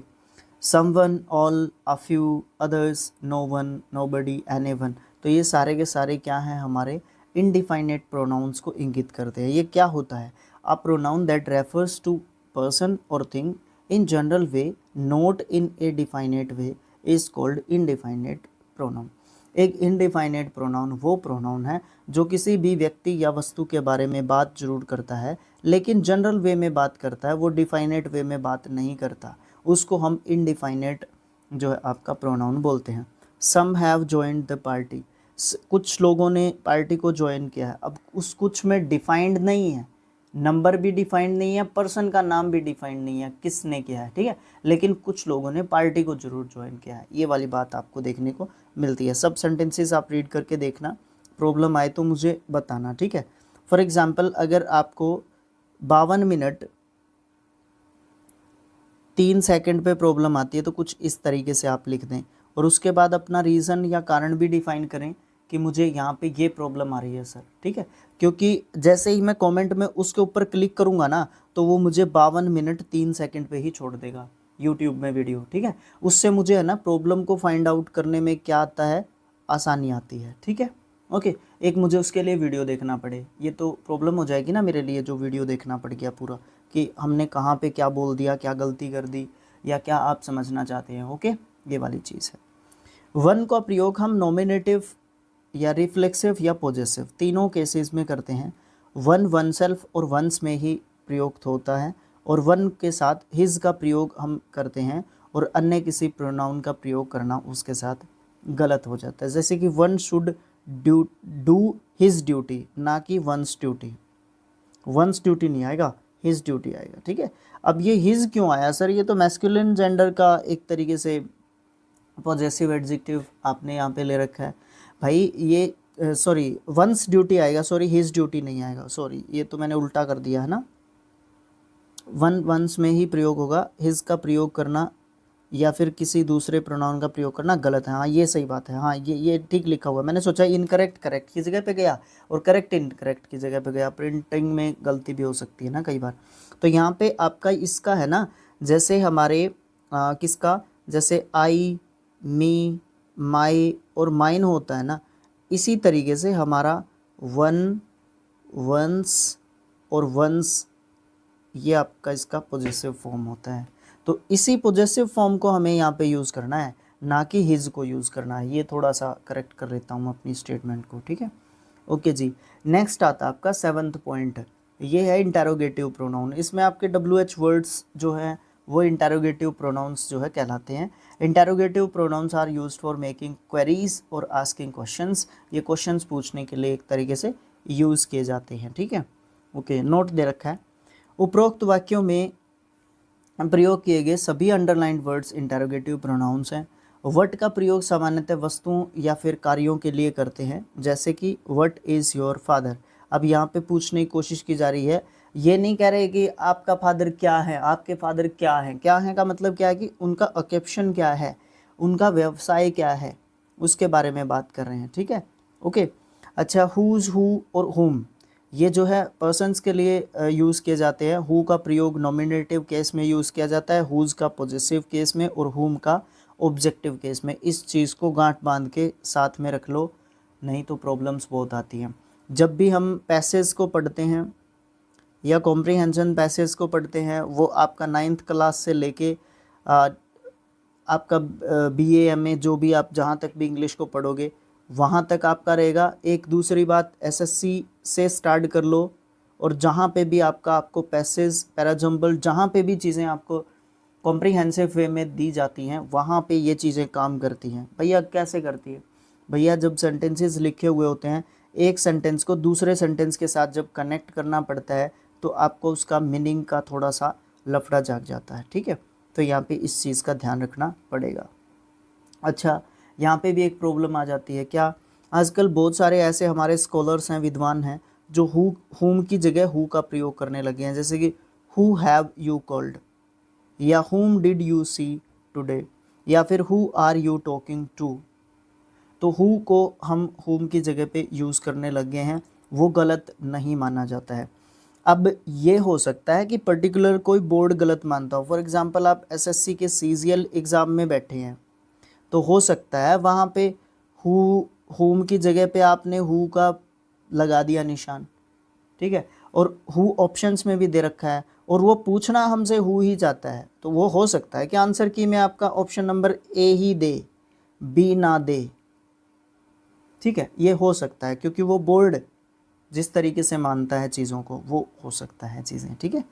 someone, all, a few, others, no one, nobody, anyone. तो ये सारे के सारे क्या हैं, हमारे इनडिफाइनेट प्रोनाउंस को इंगित करते हैं। ये क्या होता है, a pronoun that refers to person और thing in general way, not in a definite way, is called indefinite pronoun. एक इनडिफाइनेट प्रोनाउन वो प्रोनाउन है जो किसी भी व्यक्ति या वस्तु के बारे में बात जरूर करता है, लेकिन जनरल वे में बात करता है, वो डिफाइनेट वे में बात नहीं करता। उसको हम इनडिफाइनेट जो है आपका प्रोनाउन बोलते हैं। Some have joined the party, कुछ लोगों ने पार्टी को ज्वाइन किया है। अब उस कुछ में डिफाइंड नहीं है, नंबर भी डिफाइंड नहीं है, पर्सन का नाम भी डिफाइंड नहीं है किसने किया है, ठीक है। लेकिन कुछ लोगों ने पार्टी को जरूर ज्वाइन किया है, ये वाली बात आपको देखने को मिलती है। सब सेंटेंसेस आप रीड करके देखना, प्रॉब्लम आए तो मुझे बताना, ठीक है। फॉर एग्जाम्पल, अगर आपको 52 मिनट 3 सेकंड पे प्रॉब्लम आती है तो कुछ इस तरीके से आप लिख दें और उसके बाद अपना रीज़न या कारण भी डिफाइन करें कि मुझे यहाँ पे ये प्रॉब्लम आ रही है सर, ठीक है। क्योंकि जैसे ही मैं कमेंट में उसके ऊपर क्लिक करूँगा ना तो वो मुझे 52 मिनट 3 सेकंड पे ही छोड़ देगा यूट्यूब में वीडियो, ठीक है। उससे मुझे है ना प्रॉब्लम को फाइंड आउट करने में क्या आता है, आसानी आती है, ठीक है। ओके, एक मुझे उसके लिए वीडियो देखना पड़े, ये तो प्रॉब्लम हो जाएगी ना मेरे लिए, जो वीडियो देखना पड़ गया पूरा कि हमने कहाँ पे क्या बोल दिया, क्या गलती कर दी, या क्या आप समझना चाहते हैं। ओके, ये वाली चीज़ है। वन का प्रयोग हम नॉमिनेटिव या रिफ्लेक्सिव या पॉजेसिव तीनों केसेस में करते हैं। वन वन सेल्फ और वंस में ही प्रयुक्त होता है, और वन के साथ हिज का प्रयोग हम करते हैं, और अन्य किसी प्रोनाउन का प्रयोग करना उसके साथ गलत हो जाता है। जैसे कि one should do his duty, ना कि वंस ड्यूटी। वंस ड्यूटी नहीं आएगा, हिज ड्यूटी आएगा, ठीक है। अब ये हिज क्यों आया सर, ये तो मैस्कुलिन जेंडर का एक तरीके से पॉजेसिव एडजेक्टिव आपने यहाँ पे ले रखा है भाई। ये सॉरी वंस ड्यूटी आएगा, सॉरी हिज ड्यूटी नहीं आएगा, सॉरी ये तो मैंने उल्टा कर दिया है ना। वन वंस में ही प्रयोग होगा, हिज का प्रयोग करना या फिर किसी दूसरे प्रोनाउन का प्रयोग करना गलत है। हाँ ये सही बात है, हाँ ये ठीक लिखा हुआ है। मैंने सोचा इनकरेक्ट करेक्ट की जगह पे गया और करेक्ट इनकरेक्ट की जगह पे गया, प्रिंटिंग में गलती भी हो सकती है ना कई बार। तो यहाँ पे आपका इसका है ना, जैसे हमारे किसका, जैसे आई, मी, माई और माइन होता है ना, इसी तरीके से हमारा वन, वंस और वंस ये आपका इसका पॉजेसिव फॉर्म होता है। तो इसी पॉजेसिव फॉर्म को हमें यहाँ पे यूज़ करना है, ना कि हिज को यूज़ करना है। ये थोड़ा सा करेक्ट कर लेता हूँ अपनी स्टेटमेंट को, ठीक है। ओके जी, नेक्स्ट आता है आपका 7th पॉइंट, ये है इंटेरोगेटिव प्रोनाउन। इसमें आपके WH वर्ड्स जो है वो इंटेरोगेटिव प्रोनाउंस जो है कहलाते हैं। Interrogative pronouns are used for making queries और आस्किंग क्वेश्चंस। ये क्वेश्चंस पूछने के लिए एक तरीके से यूज़ किए जाते हैं, ठीक है। ओके, नोट दे रखा है। उपरोक्त वाक्यों में प्रयोग किए गए सभी अंडरलाइंड वर्ड्स इंटेरोगेटिव प्रोनाउंस हैं। व्हाट का प्रयोग सामान्यतः वस्तुओं या फिर कार्यों के लिए करते हैं, जैसे कि व्हाट इज़ योर फादर। अब यहाँ पे पूछने की कोशिश की जा रही है ये नहीं कह रहे कि आपका फादर क्या है, आपके फादर क्या है। क्या है का मतलब क्या है कि उनका ऑक्यूपेशन क्या है, उनका व्यवसाय क्या है, उसके बारे में बात कर रहे हैं, ठीक है। ओके, अच्छा, हुज, हु और हुम, ये जो है पर्सन्स के लिए यूज़ किए जाते हैं। हु का प्रयोग नॉमिनेटिव केस में यूज़ किया जाता है, हुज का पॉजेसिव केस में, और हुम का ऑब्जेक्टिव केस में। इस चीज़ को गांठ बांध के साथ में रख लो, नहीं तो प्रॉब्लम्स बहुत आती हैं। जब भी हम पैसेज को पढ़ते हैं या कॉम्प्रीहेंशन पैसेज को पढ़ते हैं, वो आपका 9th क्लास से लेके आपका BA MA जो भी आप जहाँ तक भी इंग्लिश को पढ़ोगे वहाँ तक आपका रहेगा। एक दूसरी बात, SSC से स्टार्ट कर लो, और जहाँ पे भी आपको पैसेज, पैराजम्बल, जहाँ पे भी चीज़ें आपको कॉम्प्रीहेंसिव वे में दी जाती हैं वहाँ पे ये चीज़ें काम करती हैं। भैया कैसे करती है? भैया जब सेंटेंसेस लिखे हुए होते हैं, एक सेंटेंस को दूसरे सेंटेंस के साथ जब कनेक्ट करना पड़ता है तो आपको उसका मीनिंग का थोड़ा सा लफड़ा जाग जाता है, ठीक है। तो यहाँ पे इस चीज़ का ध्यान रखना पड़ेगा। अच्छा, यहाँ पे भी एक प्रॉब्लम आ जाती है क्या, आजकल बहुत सारे ऐसे हमारे स्कॉलर्स हैं, विद्वान हैं, जो हुम की जगह हु का प्रयोग करने लगे हैं। जैसे कि हु हैव यू कॉल्ड, या whom did you see today, या फिर who are you talking to। तो who को हम whom की जगह पे यूज़ करने लग गए हैं, वो गलत नहीं माना जाता है। अब ये हो सकता है कि पर्टिकुलर कोई बोर्ड गलत मानता हो। फॉर एग्जांपल आप SSC के CGL एग्ज़ाम में बैठे हैं, तो हो सकता है वहाँ पे whom की जगह पे आपने who का लगा दिया निशान, ठीक है, और हु ऑप्शंस में भी दे रखा है, और वो पूछना हमसे हु ही चाहता है। तो वो हो सकता है कि आंसर की में आपका option number A he they, B ना दे, ठीक है। ये हो सकता है क्योंकि वो बोर्ड जिस तरीके से मानता है चीज़ों को, वो हो सकता है चीज़ें, ठीक है।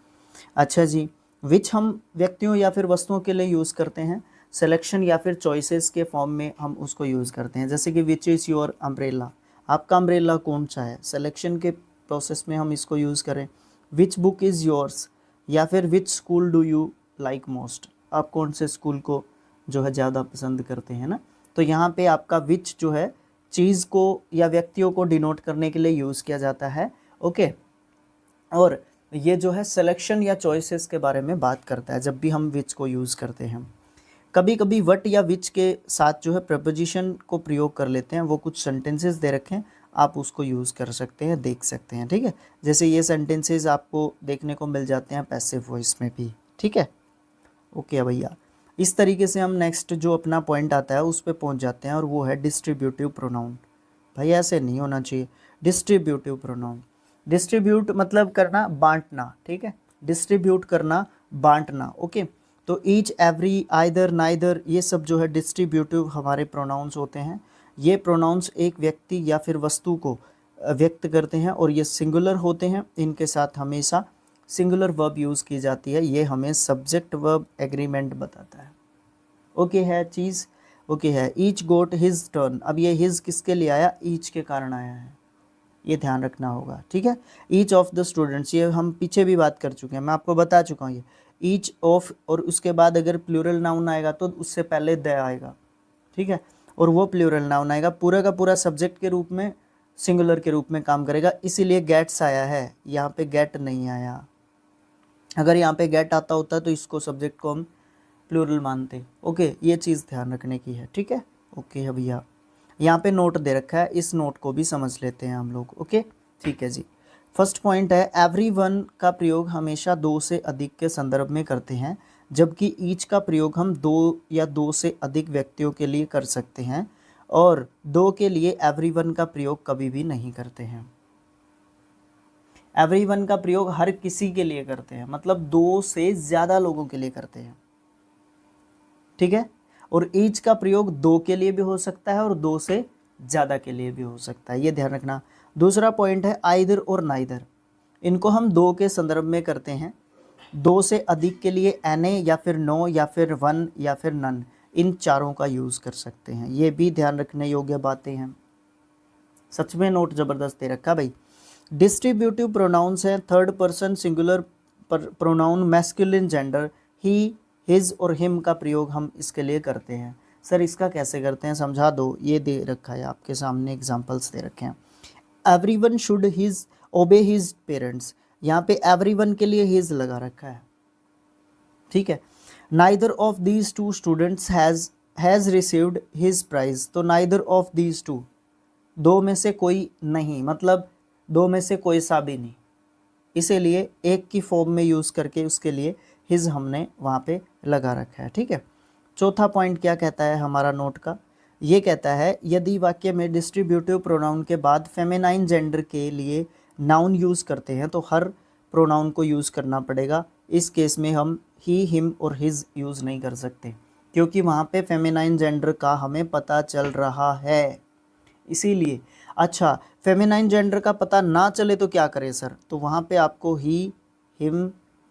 अच्छा जी, विच हम व्यक्तियों या फिर वस्तुओं के लिए यूज़ करते हैं, सिलेक्शन या फिर चॉइसेस के फॉर्म में हम उसको यूज़ करते हैं। जैसे कि विच इज़ योर अम्ब्रेला, आपका अम्ब्रेला कौन सा है, सिलेक्शन के प्रोसेस में हम इसको यूज़ करें। विच बुक इज़ योर्स, या फिर which school do you like most, आप कौन से स्कूल को जो है ज़्यादा पसंद करते हैं ना। तो यहाँ पे आपका विच जो है चीज़ को या व्यक्तियों को डिनोट करने के लिए यूज़ किया जाता है, ओके। और ये जो है सिलेक्शन या चॉइसेस के बारे में बात करता है जब भी हम विच को यूज़ करते हैं। कभी कभी वट या विच के साथ जो है प्रपोजिशन को प्रयोग कर लेते हैं, वो कुछ सेंटेंसेस दे रखें, आप उसको यूज़ कर सकते हैं, देख सकते हैं, ठीक है। जैसे ये सेंटेंसेस आपको देखने को मिल जाते हैं पैसिव वॉइस में भी, ठीक है। ओके भैया, इस तरीके से हम नेक्स्ट जो अपना पॉइंट आता है उस पर पहुंच जाते हैं, और वो है डिस्ट्रीब्यूटिव प्रोनाउन। भाई ऐसे नहीं होना चाहिए, डिस्ट्रीब्यूटिव प्रोनाउन। डिस्ट्रीब्यूट मतलब करना, बांटना, ठीक है, डिस्ट्रीब्यूट करना, बांटना, ओके। तो ईच, एवरी, आइदर, नाइदर, ये सब जो है डिस्ट्रीब्यूटिव हमारे प्रोनाउंस होते हैं। ये प्रोनाउंस एक व्यक्ति या फिर वस्तु को व्यक्त करते हैं, और ये सिंगुलर होते हैं। इनके साथ हमेशा सिंगुलर वर्ब यूज़ की जाती है। ये हमें सब्जेक्ट वर्ब एग्रीमेंट बताता है, ओके है चीज़, ओके है। ईच गोट हिज टर्न, अब ये हिज किसके लिए आया, ईच के कारण आया है, ये ध्यान रखना होगा, ठीक है। ईच ऑफ द स्टूडेंट्स, ये हम पीछे भी बात कर चुके हैं, मैं आपको बता चुका हूँ ये ईच ऑफ, और उसके बाद अगर प्लूरल नाउन आएगा तो उससे पहले द आएगा, ठीक है, और वो प्लूरल नाउन आएगा, पूरा का पूरा सब्जेक्ट के रूप में, सिंगुलर के रूप में काम करेगा। इसीलिए गेट्स आया है, यहाँ पे गेट नहीं आया। अगर यहाँ पे गेट आता होता तो इसको सब्जेक्ट को हम प्लूरल मानते, ओके। ये चीज़ ध्यान रखने की है, ठीक है, ओके है भैया। यहाँ पे नोट दे रखा है, इस नोट को भी समझ लेते हैं हम लोग, ओके, ठीक है जी। फर्स्ट पॉइंट है, एवरीवन का प्रयोग हमेशा दो से अधिक के संदर्भ में करते हैं, जबकि ईच का प्रयोग हम दो या दो से अधिक व्यक्तियों के लिए कर सकते हैं, और दो के लिए एवरीवन का प्रयोग कभी भी नहीं करते हैं। एवरीवन का प्रयोग हर किसी के लिए करते हैं, मतलब दो से ज़्यादा लोगों के लिए करते हैं, ठीक है। और ईच का प्रयोग दो के लिए भी हो सकता है और दो से ज़्यादा के लिए भी हो सकता है, ये ध्यान रखना। दूसरा पॉइंट है आइदर और नाइदर, इनको हम दो के संदर्भ में करते हैं, दो से अधिक के लिए एने या फिर नो या फिर वन या फिर नन, इन चारों का यूज़ कर सकते हैं। ये भी ध्यान रखने योग्य बातें हैं, सच में नोट ज़बरदस्त दे रखा भाई। डिस्ट्रीब्यूटिव प्रोनाउंस हैं, third person singular pronoun, masculine gender, he, his और हिम का प्रयोग हम इसके लिए करते हैं। सर इसका कैसे करते हैं समझा दो, ये दे रखा है आपके सामने, एग्जांपल्स दे रखे हैं। एवरीवन शुड हिज ओबे हिज पेरेंट्स, यहाँ पे एवरीवन के लिए हिज लगा रखा है, ठीक है। Neither of these two students has received his prize, तो नाइदर ऑफ दीज टू, दो में से कोई नहीं, मतलब दो में से कोई सा भी नहीं, इसीलिए एक की फॉर्म में यूज़ करके उसके लिए हिज हमने वहाँ पे लगा रखा है, ठीक है। चौथा पॉइंट क्या कहता है हमारा नोट का, ये कहता है यदि वाक्य में डिस्ट्रीब्यूटिव प्रोनाउन के बाद फेमिनाइन जेंडर के लिए नाउन यूज़ करते हैं तो हर प्रोनाउन को यूज़ करना पड़ेगा। इस केस में हम ही, हिम और हिज यूज़ नहीं कर सकते, क्योंकि वहाँ पे फेमिनाइन जेंडर का हमें पता चल रहा है, इसीलिए। अच्छा, फेमिनाइन जेंडर का पता ना चले तो क्या करें सर, तो वहाँ पे आपको ही, हिम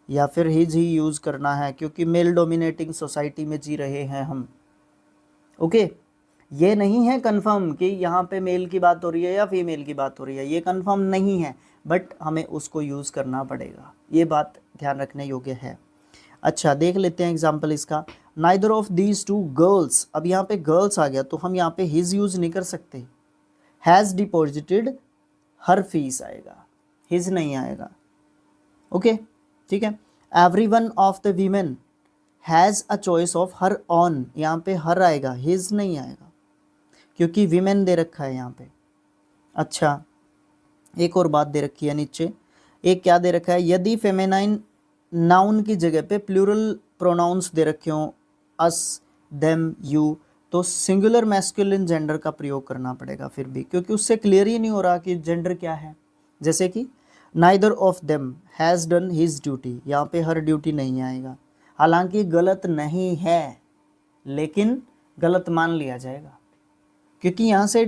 या फिर हिज ही यूज़ करना है, क्योंकि मेल डोमिनेटिंग सोसाइटी में जी रहे हैं हम। ओके, ये नहीं है कंफर्म कि यहाँ पे मेल की बात हो रही है या फीमेल की बात हो रही है, ये कंफर्म नहीं है, बट हमें उसको यूज़ करना पड़ेगा, ये बात ध्यान रखने योग्य है। अच्छा, देख लेते हैं एग्जाम्पल इसका। Neither of these to girls, अब यहाँ पे गर्ल्स आ गया तो हम यहाँ पे हिज यूज़ नहीं कर सकते, हैज़ डिपॉजिटेड हर फीस आएगा, हिज नहीं आएगा। ओके, ठीक है। Every one of the women has a choice of her on, यहाँ पे हर आएगा, हिज नहीं आएगा, क्योंकि वीमेन दे रखा है यहाँ पे। अच्छा, एक और बात दे रखी है नीचे, एक क्या दे रखा है, यदि फेमिनाइन नाउन की जगह पे प्लूरल प्रोनाउंस दे रखे हों, अस, देम, यू, तो सिंगुलर मैस्कुलिन जेंडर का प्रयोग करना पड़ेगा फिर भी, क्योंकि उससे क्लियर ही नहीं हो रहा कि जेंडर क्या है। जैसे कि neither of them has done his duty, यहाँ पे हर ड्यूटी नहीं आएगा, हालांकि गलत नहीं है लेकिन गलत मान लिया जाएगा, क्योंकि यहाँ से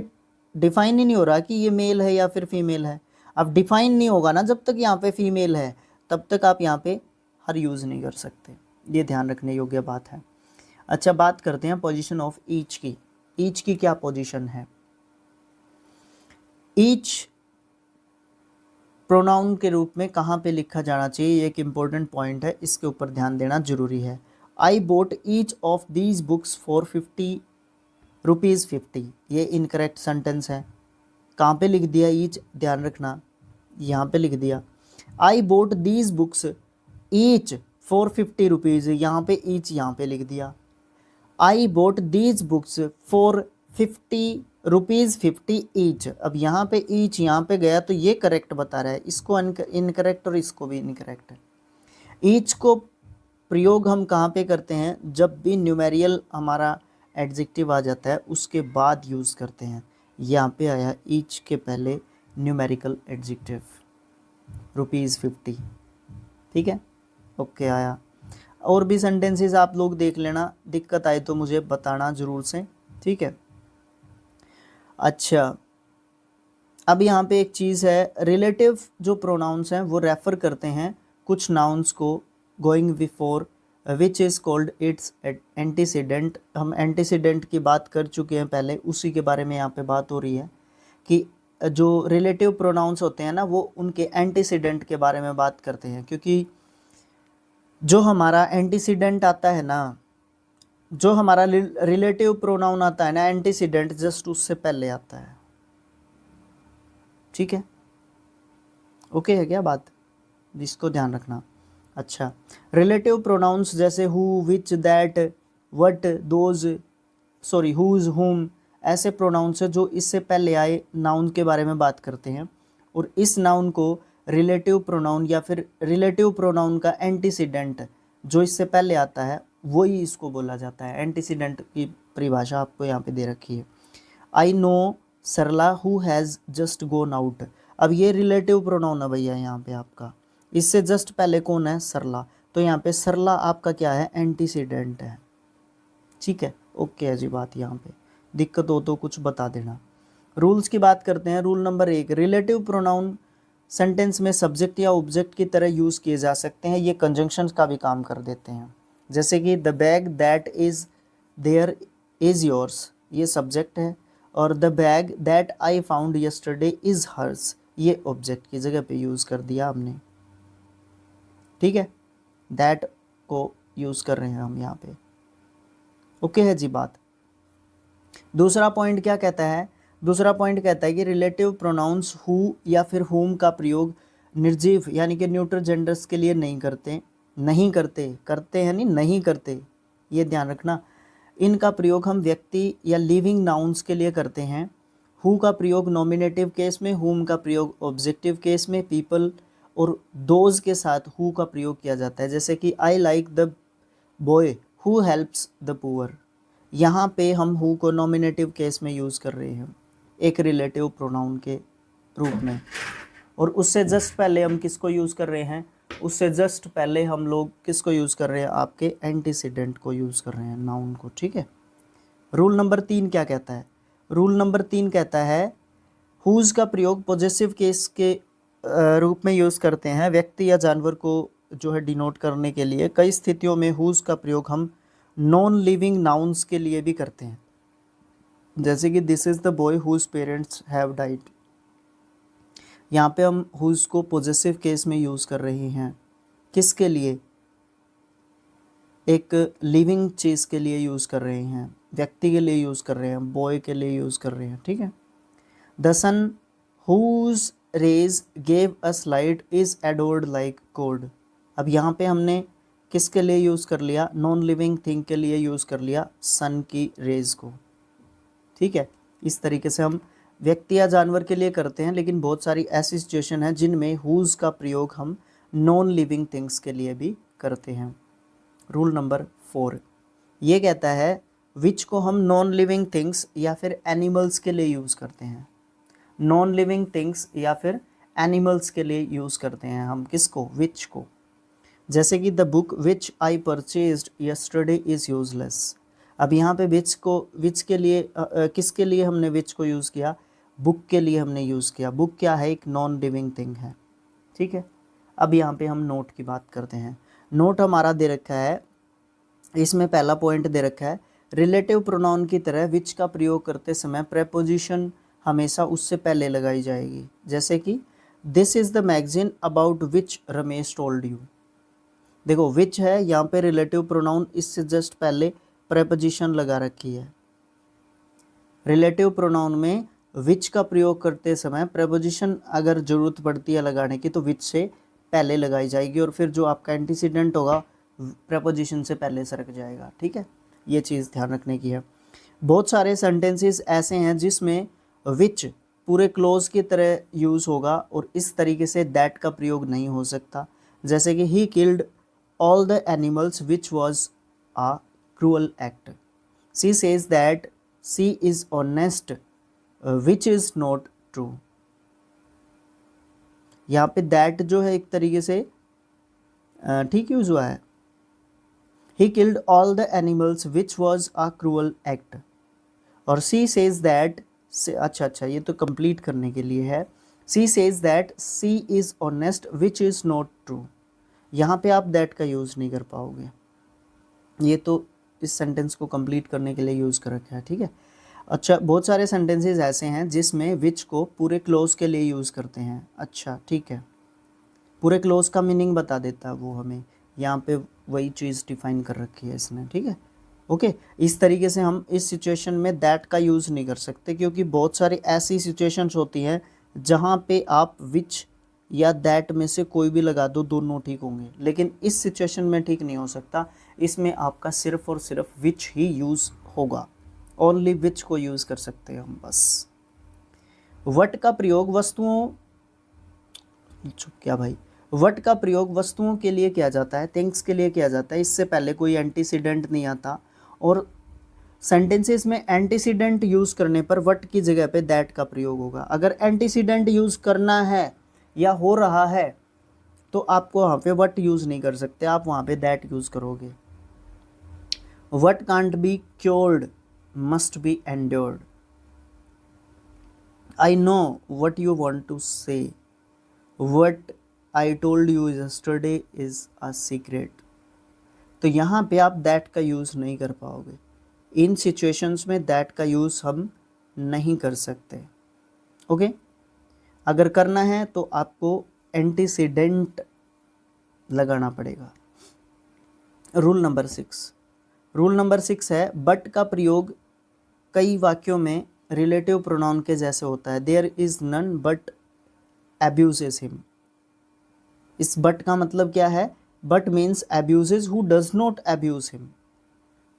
डिफाइन ही नहीं हो रहा कि ये मेल है या फिर फीमेल है। अब डिफाइन नहीं होगा ना जब तक यहाँ पे फीमेल है, तब तक आप यहाँ पे हर यूज़ नहीं कर सकते, ये ध्यान रखने योग्य बात है। अच्छा, बात करते हैं पोजीशन ऑफ ईच की। ईच की क्या पोजीशन है? ईच प्रोनाउन के रूप में कहाँ पे लिखा जाना चाहिए, ये एक इम्पोर्टेंट पॉइंट है, इसके ऊपर ध्यान देना जरूरी है। I bought each of these books for 50 rupees 50, ये इनकरेक्ट सेंटेंस है। कहाँ पे लिख दिया ईच, ध्यान रखना, यहाँ पे लिख दिया। I bought these books each for 50 rupees, यहाँ पे ईच यहाँ पे लिख दिया। I bought these books for 50 rupees 50 each, अब यहाँ पे ईच यहाँ पे गया तो ये करेक्ट बता रहा है, इसको इनकरेक्ट और इसको भी इनकरेक्ट है। ईच को प्रयोग हम कहाँ पे करते हैं, जब भी न्यूमेरियल हमारा एडजेक्टिव आ जाता है उसके बाद यूज़ करते हैं। यहाँ पे आया ईच के पहले न्यूमेरिकल एडजेक्टिव रुपीज़ 50, ठीक है, ओके आया। और भी सेंटेंसेस आप लोग देख लेना, दिक्कत आए तो मुझे बताना ज़रूर से, ठीक है। अच्छा, अब यहाँ पे एक चीज़ है, रिलेटिव जो प्रोनाउंस हैं वो रेफ़र करते हैं कुछ नाउन्स को going before which is called its antecedent. हम एंटीसीडेंट की बात कर चुके हैं पहले, उसी के बारे में यहाँ पे बात हो रही है कि जो रिलेटिव प्रोनाउंस होते हैं ना वो उनके एंटीसीडेंट के बारे में बात करते हैं, क्योंकि जो हमारा एंटीसीडेंट आता है ना, जो हमारा रिलेटिव प्रोनाउन आता है ना, एंटीसीडेंट जस्ट उससे पहले आता है, ठीक है, ओके है क्या बात, जिसको ध्यान रखना। अच्छा, रिलेटिव प्रोनाउंस जैसे who, which, that, what, those, sorry whose, whom, ऐसे प्रोनाउंस है जो इससे पहले आए नाउन के बारे में बात करते हैं, और इस नाउन को रिलेटिव प्रोनाउन या फिर रिलेटिव प्रोनाउन का एंटीसीडेंट जो इससे पहले आता है वही इसको बोला जाता है। एंटीसीडेंट की परिभाषा आपको यहाँ पे दे रखी है। I know Sarla who has just gone out, अब ये रिलेटिव प्रोनाउन है भैया यहाँ पे आपका, इससे जस्ट पहले कौन है, सरला, तो यहाँ पे सरला आपका क्या है, एंटीसीडेंट है, ठीक है, ओके है जी बात। यहाँ पे दिक्कत हो तो कुछ बता देना। रूल्स की बात करते हैं। Rule number 1, relative pronoun sentence में सब्जेक्ट या ऑब्जेक्ट की तरह यूज़ किए जा सकते हैं, ये कंजंक्शंस का भी काम कर देते हैं। जैसे कि the bag that is there is yours, ये सब्जेक्ट है, और the bag that I found yesterday is hers, ये ऑब्जेक्ट की जगह पे यूज़ कर दिया हमने, ठीक है, दैट को यूज़ कर रहे हैं हम यहाँ पे, ओके है जी बात। दूसरा पॉइंट क्या कहता है, दूसरा पॉइंट कहता है कि रिलेटिव प्रोनाउंस हु या फिर हुम का प्रयोग निर्जीव यानी कि न्यूट्रल जेंडर्स के लिए नहीं करते, नहीं करते, करते हैं नहीं करते, ये ध्यान रखना। इनका प्रयोग हम व्यक्ति या लिविंग नाउन्स के लिए करते हैं। हु का प्रयोग नॉमिनेटिव केस में, हुम का प्रयोग ऑब्जेक्टिव केस में, पीपल और दोज के साथ हु का प्रयोग किया जाता है। जैसे कि I like the boy who helps the poor, यहाँ पे हम हु को नॉमिनेटिव केस में यूज़ कर रहे हैं एक रिलेटिव प्रोनाउन के रूप में। और उससे जस्ट पहले हम किसको यूज़ कर रहे हैं, उससे जस्ट पहले हम लोग किसको यूज़ कर रहे हैं, आपके एंटीसीडेंट को यूज़ कर रहे हैं, नाउन को। ठीक है। रूल नंबर 3 क्या कहता है? रूल नंबर 3 कहता है हुज का प्रयोग पॉजेसिव केस के रूप में यूज़ करते हैं व्यक्ति या जानवर को जो है डिनोट करने के लिए। कई स्थितियों में हुज का प्रयोग हम नॉन लिविंग नाउन्स के लिए भी करते हैं। जैसे कि this is the boy whose parents have died, यहाँ पे हम हुज को पॉजेसिव केस में यूज़ कर रहे हैं। किसके लिए? एक लिविंग चीज़ के लिए यूज़ कर रहे हैं, व्यक्ति के लिए यूज़ कर रहे हैं, बॉय के लिए यूज़ कर रहे हैं। ठीक है। The sun whose rays gave us light is adored like God. अब यहाँ पे हमने किसके लिए यूज़ कर लिया? नॉन लिविंग थिंग के लिए यूज़ कर लिया सन की रेज को। ठीक है। इस तरीके से हम व्यक्ति या जानवर के लिए करते हैं, लेकिन बहुत सारी ऐसी सिचुएशन है जिनमें हुज का प्रयोग हम नॉन लिविंग थिंग्स के लिए भी करते हैं। रूल नंबर 4 ये कहता है विच को हम नॉन लिविंग थिंग्स या फिर एनिमल्स के लिए यूज़ करते हैं। नॉन लिविंग थिंग्स या फिर एनिमल्स के लिए यूज़ करते हैं हम किसको? विच को। जैसे कि the book which I purchased yesterday is useless. अब यहाँ पे विच के लिए किसके लिए हमने विच को यूज़ किया? बुक के लिए हमने यूज़ किया। बुक क्या है? एक नॉन लिविंग थिंग है। ठीक है। अब यहाँ पे हम नोट की बात करते हैं। नोट हमारा दे रखा है, इसमें पहला पॉइंट दे रखा है रिलेटिव प्रोनाउन की तरह विच का प्रयोग करते समय प्रेपोजिशन हमेशा उससे पहले लगाई जाएगी। जैसे कि this is the magazine about which Ramesh told you. देखो विच है यहाँ पे रिलेटिव प्रोनाउन, इससे जस्ट पहले प्रेपोजिशन लगा रखी है। रिलेटिव प्रोनाउन में विच का प्रयोग करते समय प्रेपोजिशन अगर ज़रूरत पड़ती है लगाने की तो विच से पहले लगाई जाएगी, और फिर जो आपका एंटीसीडेंट होगा प्रेपोजिशन से पहले सरक जाएगा। ठीक है। ये चीज़ ध्यान रखने की है। बहुत सारे सेंटेंसेस ऐसे हैं जिसमें विच पूरे क्लोज की तरह यूज़ होगा और इस तरीके से दैट का प्रयोग नहीं हो सकता। जैसे कि he killed all the animals which was a cruel act. She says that she is honest which is not true. यहाँ पे दैट जो है एक तरीके से ठीक यूज़ हुआ है। He killed all the animals which was a cruel act. और सी सेज दैट, अच्छा ये तो कंप्लीट करने के लिए है। She says that she is honest which is not true. यहाँ पे आप दैट का यूज़ नहीं कर पाओगे, ये तो इस सेंटेंस को कंप्लीट करने के लिए यूज़ कर रखा है। ठीक है। अच्छा बहुत सारे सेंटेंसेस ऐसे हैं जिसमें विच को पूरे क्लोज के लिए यूज़ करते हैं। अच्छा ठीक है, पूरे क्लोज का मीनिंग बता देता है वो हमें, यहाँ पे वही चीज़ डिफाइन कर रखी है इसने। ठीक है। ओके। इस तरीके से हम इस सिचुएशन में दैट का यूज़ नहीं कर सकते, क्योंकि बहुत सारी ऐसी सिचुएशंस होती हैं जहाँ पे आप विच या दैट में से कोई भी लगा दो, दोनों ठीक होंगे, लेकिन इस सिचुएशन में ठीक नहीं हो सकता। इसमें आपका सिर्फ और सिर्फ विच ही यूज़ होगा, ओनली विच को यूज़ कर सकते हैं हम बस। वट का प्रयोग वस्तुओं, चुप क्या भाई, वट का प्रयोग वस्तुओं के लिए किया जाता है, थिंग्स के लिए किया जाता है। इससे पहले कोई एंटीसीडेंट नहीं आता, और सेंटेंसेस में एंटीसीडेंट यूज़ करने पर वट की जगह पे दैट का प्रयोग होगा। अगर एंटीसीडेंट यूज़ करना है या हो रहा है तो आपको वहाँ पे वट यूज़ नहीं कर सकते, आप वहाँ पे दैट यूज़ करोगे। What can't be cured must be endured. I know what you want to say, what I told you yesterday is a secret. तो यहाँ पे आप दैट का यूज़ नहीं कर पाओगे। इन सिचुएशंस में दैट का यूज़ हम नहीं कर सकते। ओके। अगर करना है तो आपको एंटीसीडेंट लगाना पड़ेगा। रूल नंबर 6, रूल नंबर 6 है बट का प्रयोग कई वाक्यों में रिलेटिव प्रोनाउन के जैसे होता है। There is none but abuses him. इस बट का मतलब क्या है? But means abuses who does not abuse him.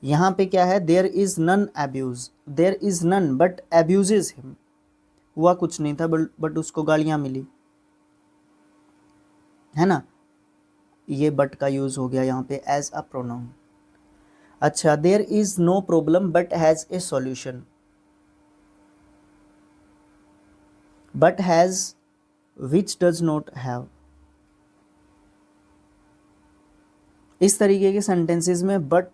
यहाँ पे क्या है? There is none abuse, there is none but abuses him. हुआ कुछ नहीं था बट उसको गालियां मिली, है ना। ये बट का यूज हो गया यहाँ पे एज अ प्रोनाउन। अच्छा, there is no problem but has a solution. But has which does not have. इस तरीके के सेंटेंसेस में बट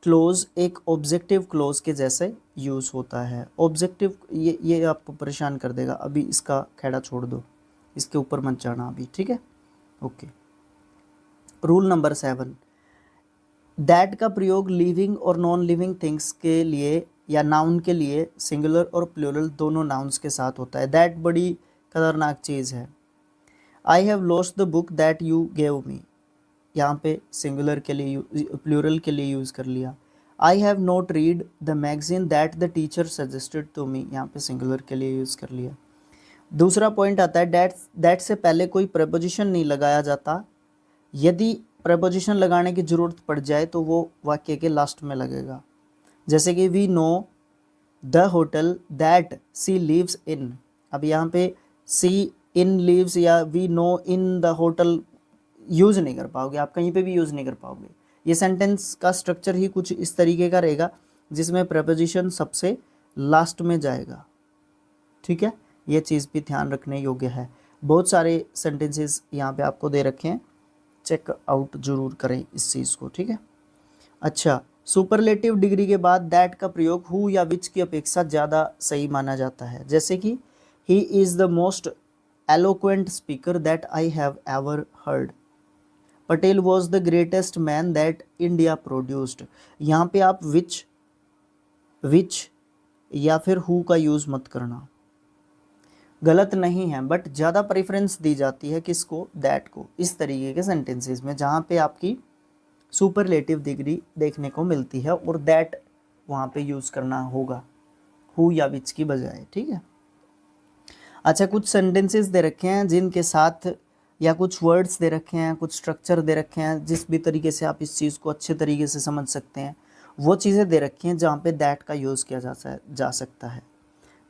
क्लोज एक ऑब्जेक्टिव क्लोज के जैसे यूज होता है। ऑब्जेक्टिव ये आपको परेशान कर देगा, अभी इसका खेड़ा छोड़ दो, इसके ऊपर मत जाना अभी, ठीक है। ओके। रूल नंबर 7, दैट का प्रयोग लिविंग और नॉन लिविंग थिंग्स के लिए या नाउन के लिए सिंगुलर और प्लूरल दोनों नाउन्स के साथ होता है। दैट बड़ी खतरनाक चीज़ है। I have lost the book that you gave me, यहाँ पे सिंगुलर के लिए प्लूरल के लिए यूज़ कर लिया। I have not read the magazine that the teacher suggested to me, यहाँ पे सिंगुलर के लिए यूज़ कर लिया। दूसरा पॉइंट आता है दैट से पहले कोई प्रपोजिशन नहीं लगाया जाता। यदि प्रपोजिशन लगाने की ज़रूरत पड़ जाए तो वो वाक्य के लास्ट में लगेगा। जैसे कि we know the hotel that she lives in. अब यहाँ पे सी इन लिव्स या we know in the hotel use नहीं कर पाओगे, आप कहीं पे भी यूज़ नहीं कर पाओगे। ये सेंटेंस का स्ट्रक्चर ही कुछ इस तरीके का रहेगा जिसमें प्रपोजिशन सबसे लास्ट में जाएगा, ठीक है। ये चीज़ भी ध्यान रखने योग्य है। बहुत सारे सेंटेंसेस यहाँ पे आपको दे रखे हैं, चेक आउट जरूर करें इस चीज़ को, ठीक है। अच्छा, सुपरलेटिव डिग्री के बाद दैट का प्रयोग हु या विच की अपेक्षा ज़्यादा सही माना जाता है। जैसे कि he is the most eloquent speaker that I have ever heard. Patel was the greatest man that India produced. यहाँ पे आप विच या फिर हु का यूज़ मत करना, गलत नहीं है, बट ज़्यादा प्रेफरेंस दी जाती है किसको? दैट को। इस तरीके के सेंटेंसेस में जहाँ पे आपकी सुपरलेटिव डिग्री देखने को मिलती है और दैट वहाँ पे यूज़ करना होगा हु या विच की बजाय, ठीक है। अच्छा, कुछ सेंटेंसेस दे रखे हैं जिनके साथ या कुछ वर्ड्स दे रखे हैं, कुछ स्ट्रक्चर दे रखे हैं, जिस भी तरीके से आप इस चीज़ को अच्छे तरीके से समझ सकते हैं वो चीज़ें दे रखी हैं जहाँ पे दैट का यूज़ किया जा सकता है।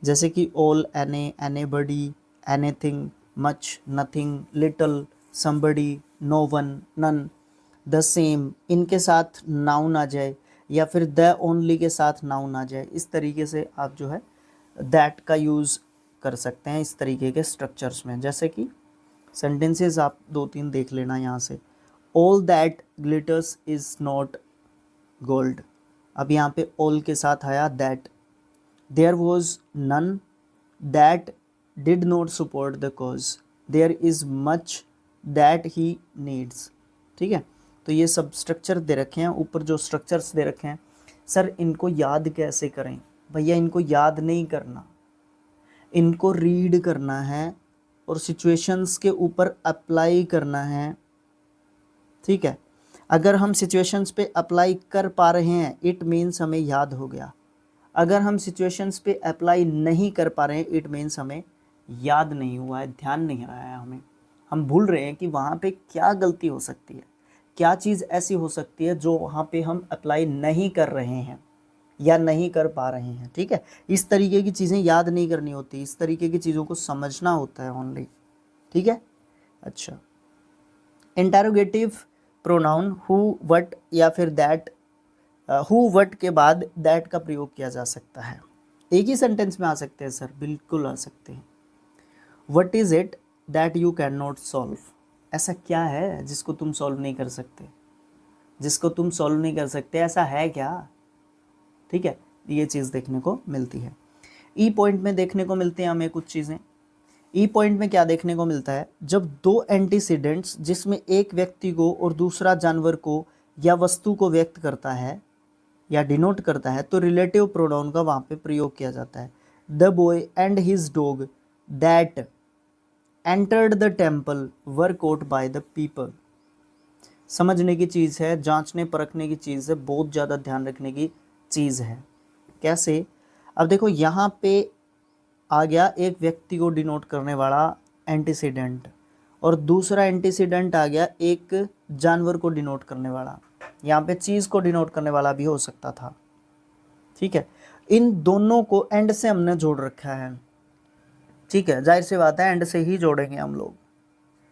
जैसे कि all, any, anybody, anything, much, nothing, little, somebody, no one, none, the same, इनके साथ नाउन आ जाए या फिर द ओनली के साथ नाउन आ जाए। इस तरीके से आप जो है दैट का यूज़ कर सकते हैं इस तरीके के स्ट्रक्चर्स में। जैसे कि सेंटेंसेस आप 2-3 देख लेना यहाँ से। All that glitters is not gold. अब यहाँ पे ऑल के साथ आया that. There was none that did not support the cause. There is much that he needs, ठीक है। तो ये सब स्ट्रक्चर दे रखे हैं, ऊपर जो स्ट्रक्चर्स दे रखे हैं। सर इनको याद कैसे करें? भैया इनको याद नहीं करना, इनको रीड करना है और सिचुएशंस के ऊपर अप्लाई करना है, ठीक है। अगर हम सिचुएशंस पे अप्लाई कर पा रहे हैं इट मीन्स हमें याद हो गया। अगर हम सिचुएशंस पे अप्लाई नहीं कर पा रहे हैं इट मीन्स हमें याद नहीं हुआ है, ध्यान नहीं रहा है हमें। हम भूल रहे हैं कि वहाँ पे क्या गलती हो सकती है, क्या चीज़ ऐसी हो सकती है जो वहाँ पे हम अप्लाई नहीं कर रहे हैं या नहीं कर पा रहे हैं, ठीक है। इस तरीके की चीज़ें याद नहीं करनी होती, इस तरीके की चीज़ों को समझना होता है ओनली, ठीक है। अच्छा, इंटरोगेटिव प्रोनाउन हु, वट या फिर दैट, हु वट के बाद दैट का प्रयोग किया जा सकता है। एक ही सेंटेंस में आ सकते हैं सर, बिल्कुल आ सकते हैं। What is it that you can not solve. ऐसा क्या है जिसको तुम सॉल्व नहीं कर सकते? जिसको तुम सॉल्व नहीं कर सकते ऐसा है क्या? ठीक है, ये चीज़ देखने को मिलती है। ई पॉइंट में देखने को मिलते हैं हमें कुछ चीज़ें। ई पॉइंट में क्या देखने को मिलता है? जब दो एंटीसीडेंट्स जिसमें एक व्यक्ति को और दूसरा जानवर को या वस्तु को व्यक्त करता है या डिनोट करता है तो रिलेटिव प्रोनाउन का वहाँ पे प्रयोग किया जाता है। The boy and his dog that entered the temple were caught by the people. समझने की चीज़ है, जांचने परखने की चीज़ है, बहुत ज़्यादा ध्यान रखने की चीज़ है। कैसे? अब देखो यहाँ पे आ गया एक व्यक्ति को डिनोट करने वाला एंटीसीडेंट और दूसरा एंटीसीडेंट आ गया एक जानवर को डिनोट करने वाला, यहाँ पे चीज़ को डिनोट करने वाला भी हो सकता था। ठीक है, इन दोनों को एंड से हमने जोड़ रखा है। ठीक है, जाहिर सी बात है एंड से ही जोड़ेंगे हम लोग,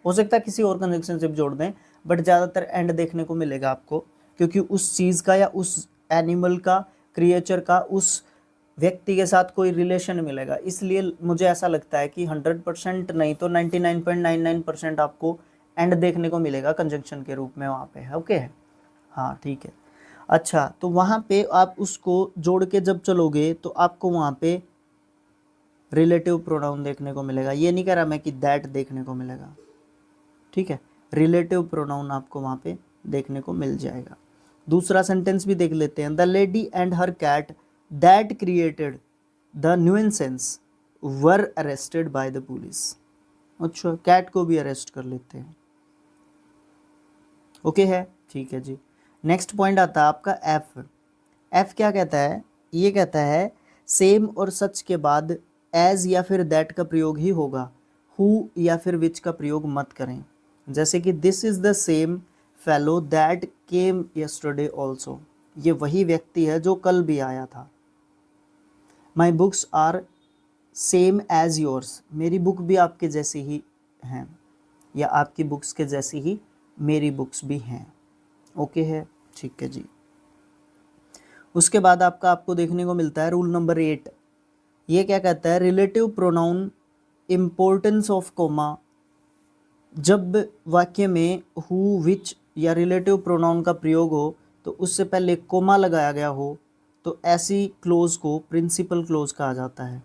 हो सकता है किसी और कंजंक्शन से भी जोड़ दें, बट ज़्यादातर एंड देखने को मिलेगा आपको, क्योंकि उस चीज़ का या उस एनिमल का, क्रिएचर का उस व्यक्ति के साथ कोई रिलेशन मिलेगा। इसलिए मुझे ऐसा लगता है कि 100% नहीं तो 99.99% आपको एंड देखने को मिलेगा कंजंक्शन के रूप में वहाँ पे। ओके, हाँ ठीक है। अच्छा, तो वहाँ पे आप उसको जोड़ के जब चलोगे तो आपको वहाँ पे रिलेटिव प्रोनाउन देखने को मिलेगा। ये नहीं कह रहा मैं कि दैट देखने को मिलेगा, ठीक है, रिलेटिव प्रोनाउन आपको वहाँ पे देखने को मिल जाएगा। दूसरा सेंटेंस भी देख लेते हैं। The lady and her cat that created the nuisance were arrested by the police. अच्छा, कैट को भी अरेस्ट कर लेते हैं। ओके है, ठीक है जी। नेक्स्ट पॉइंट आता है आपका एफ। एफ क्या कहता है? ये कहता है सेम और सच के बाद एज या फिर दैट का प्रयोग ही होगा, हु या फिर विच का प्रयोग मत करें। जैसे कि this is the same fellow that came yesterday also, ये वही व्यक्ति है जो कल भी आया था। My books are same as yours, मेरी बुक भी आपके जैसी ही हैं, या आपकी बुक्स के जैसी ही मेरी बुक्स भी हैं। ओके है, ठीक है जी। उसके बाद आपको देखने को मिलता है रूल नंबर 8। ये क्या कहता है? Relative pronoun importance of comma. जब वाक्य में हु, विच या रिलेटिव प्रोनाउन का प्रयोग हो तो उससे पहले कोमा लगाया गया हो तो ऐसी क्लोज को प्रिंसिपल क्लोज कहा जाता है।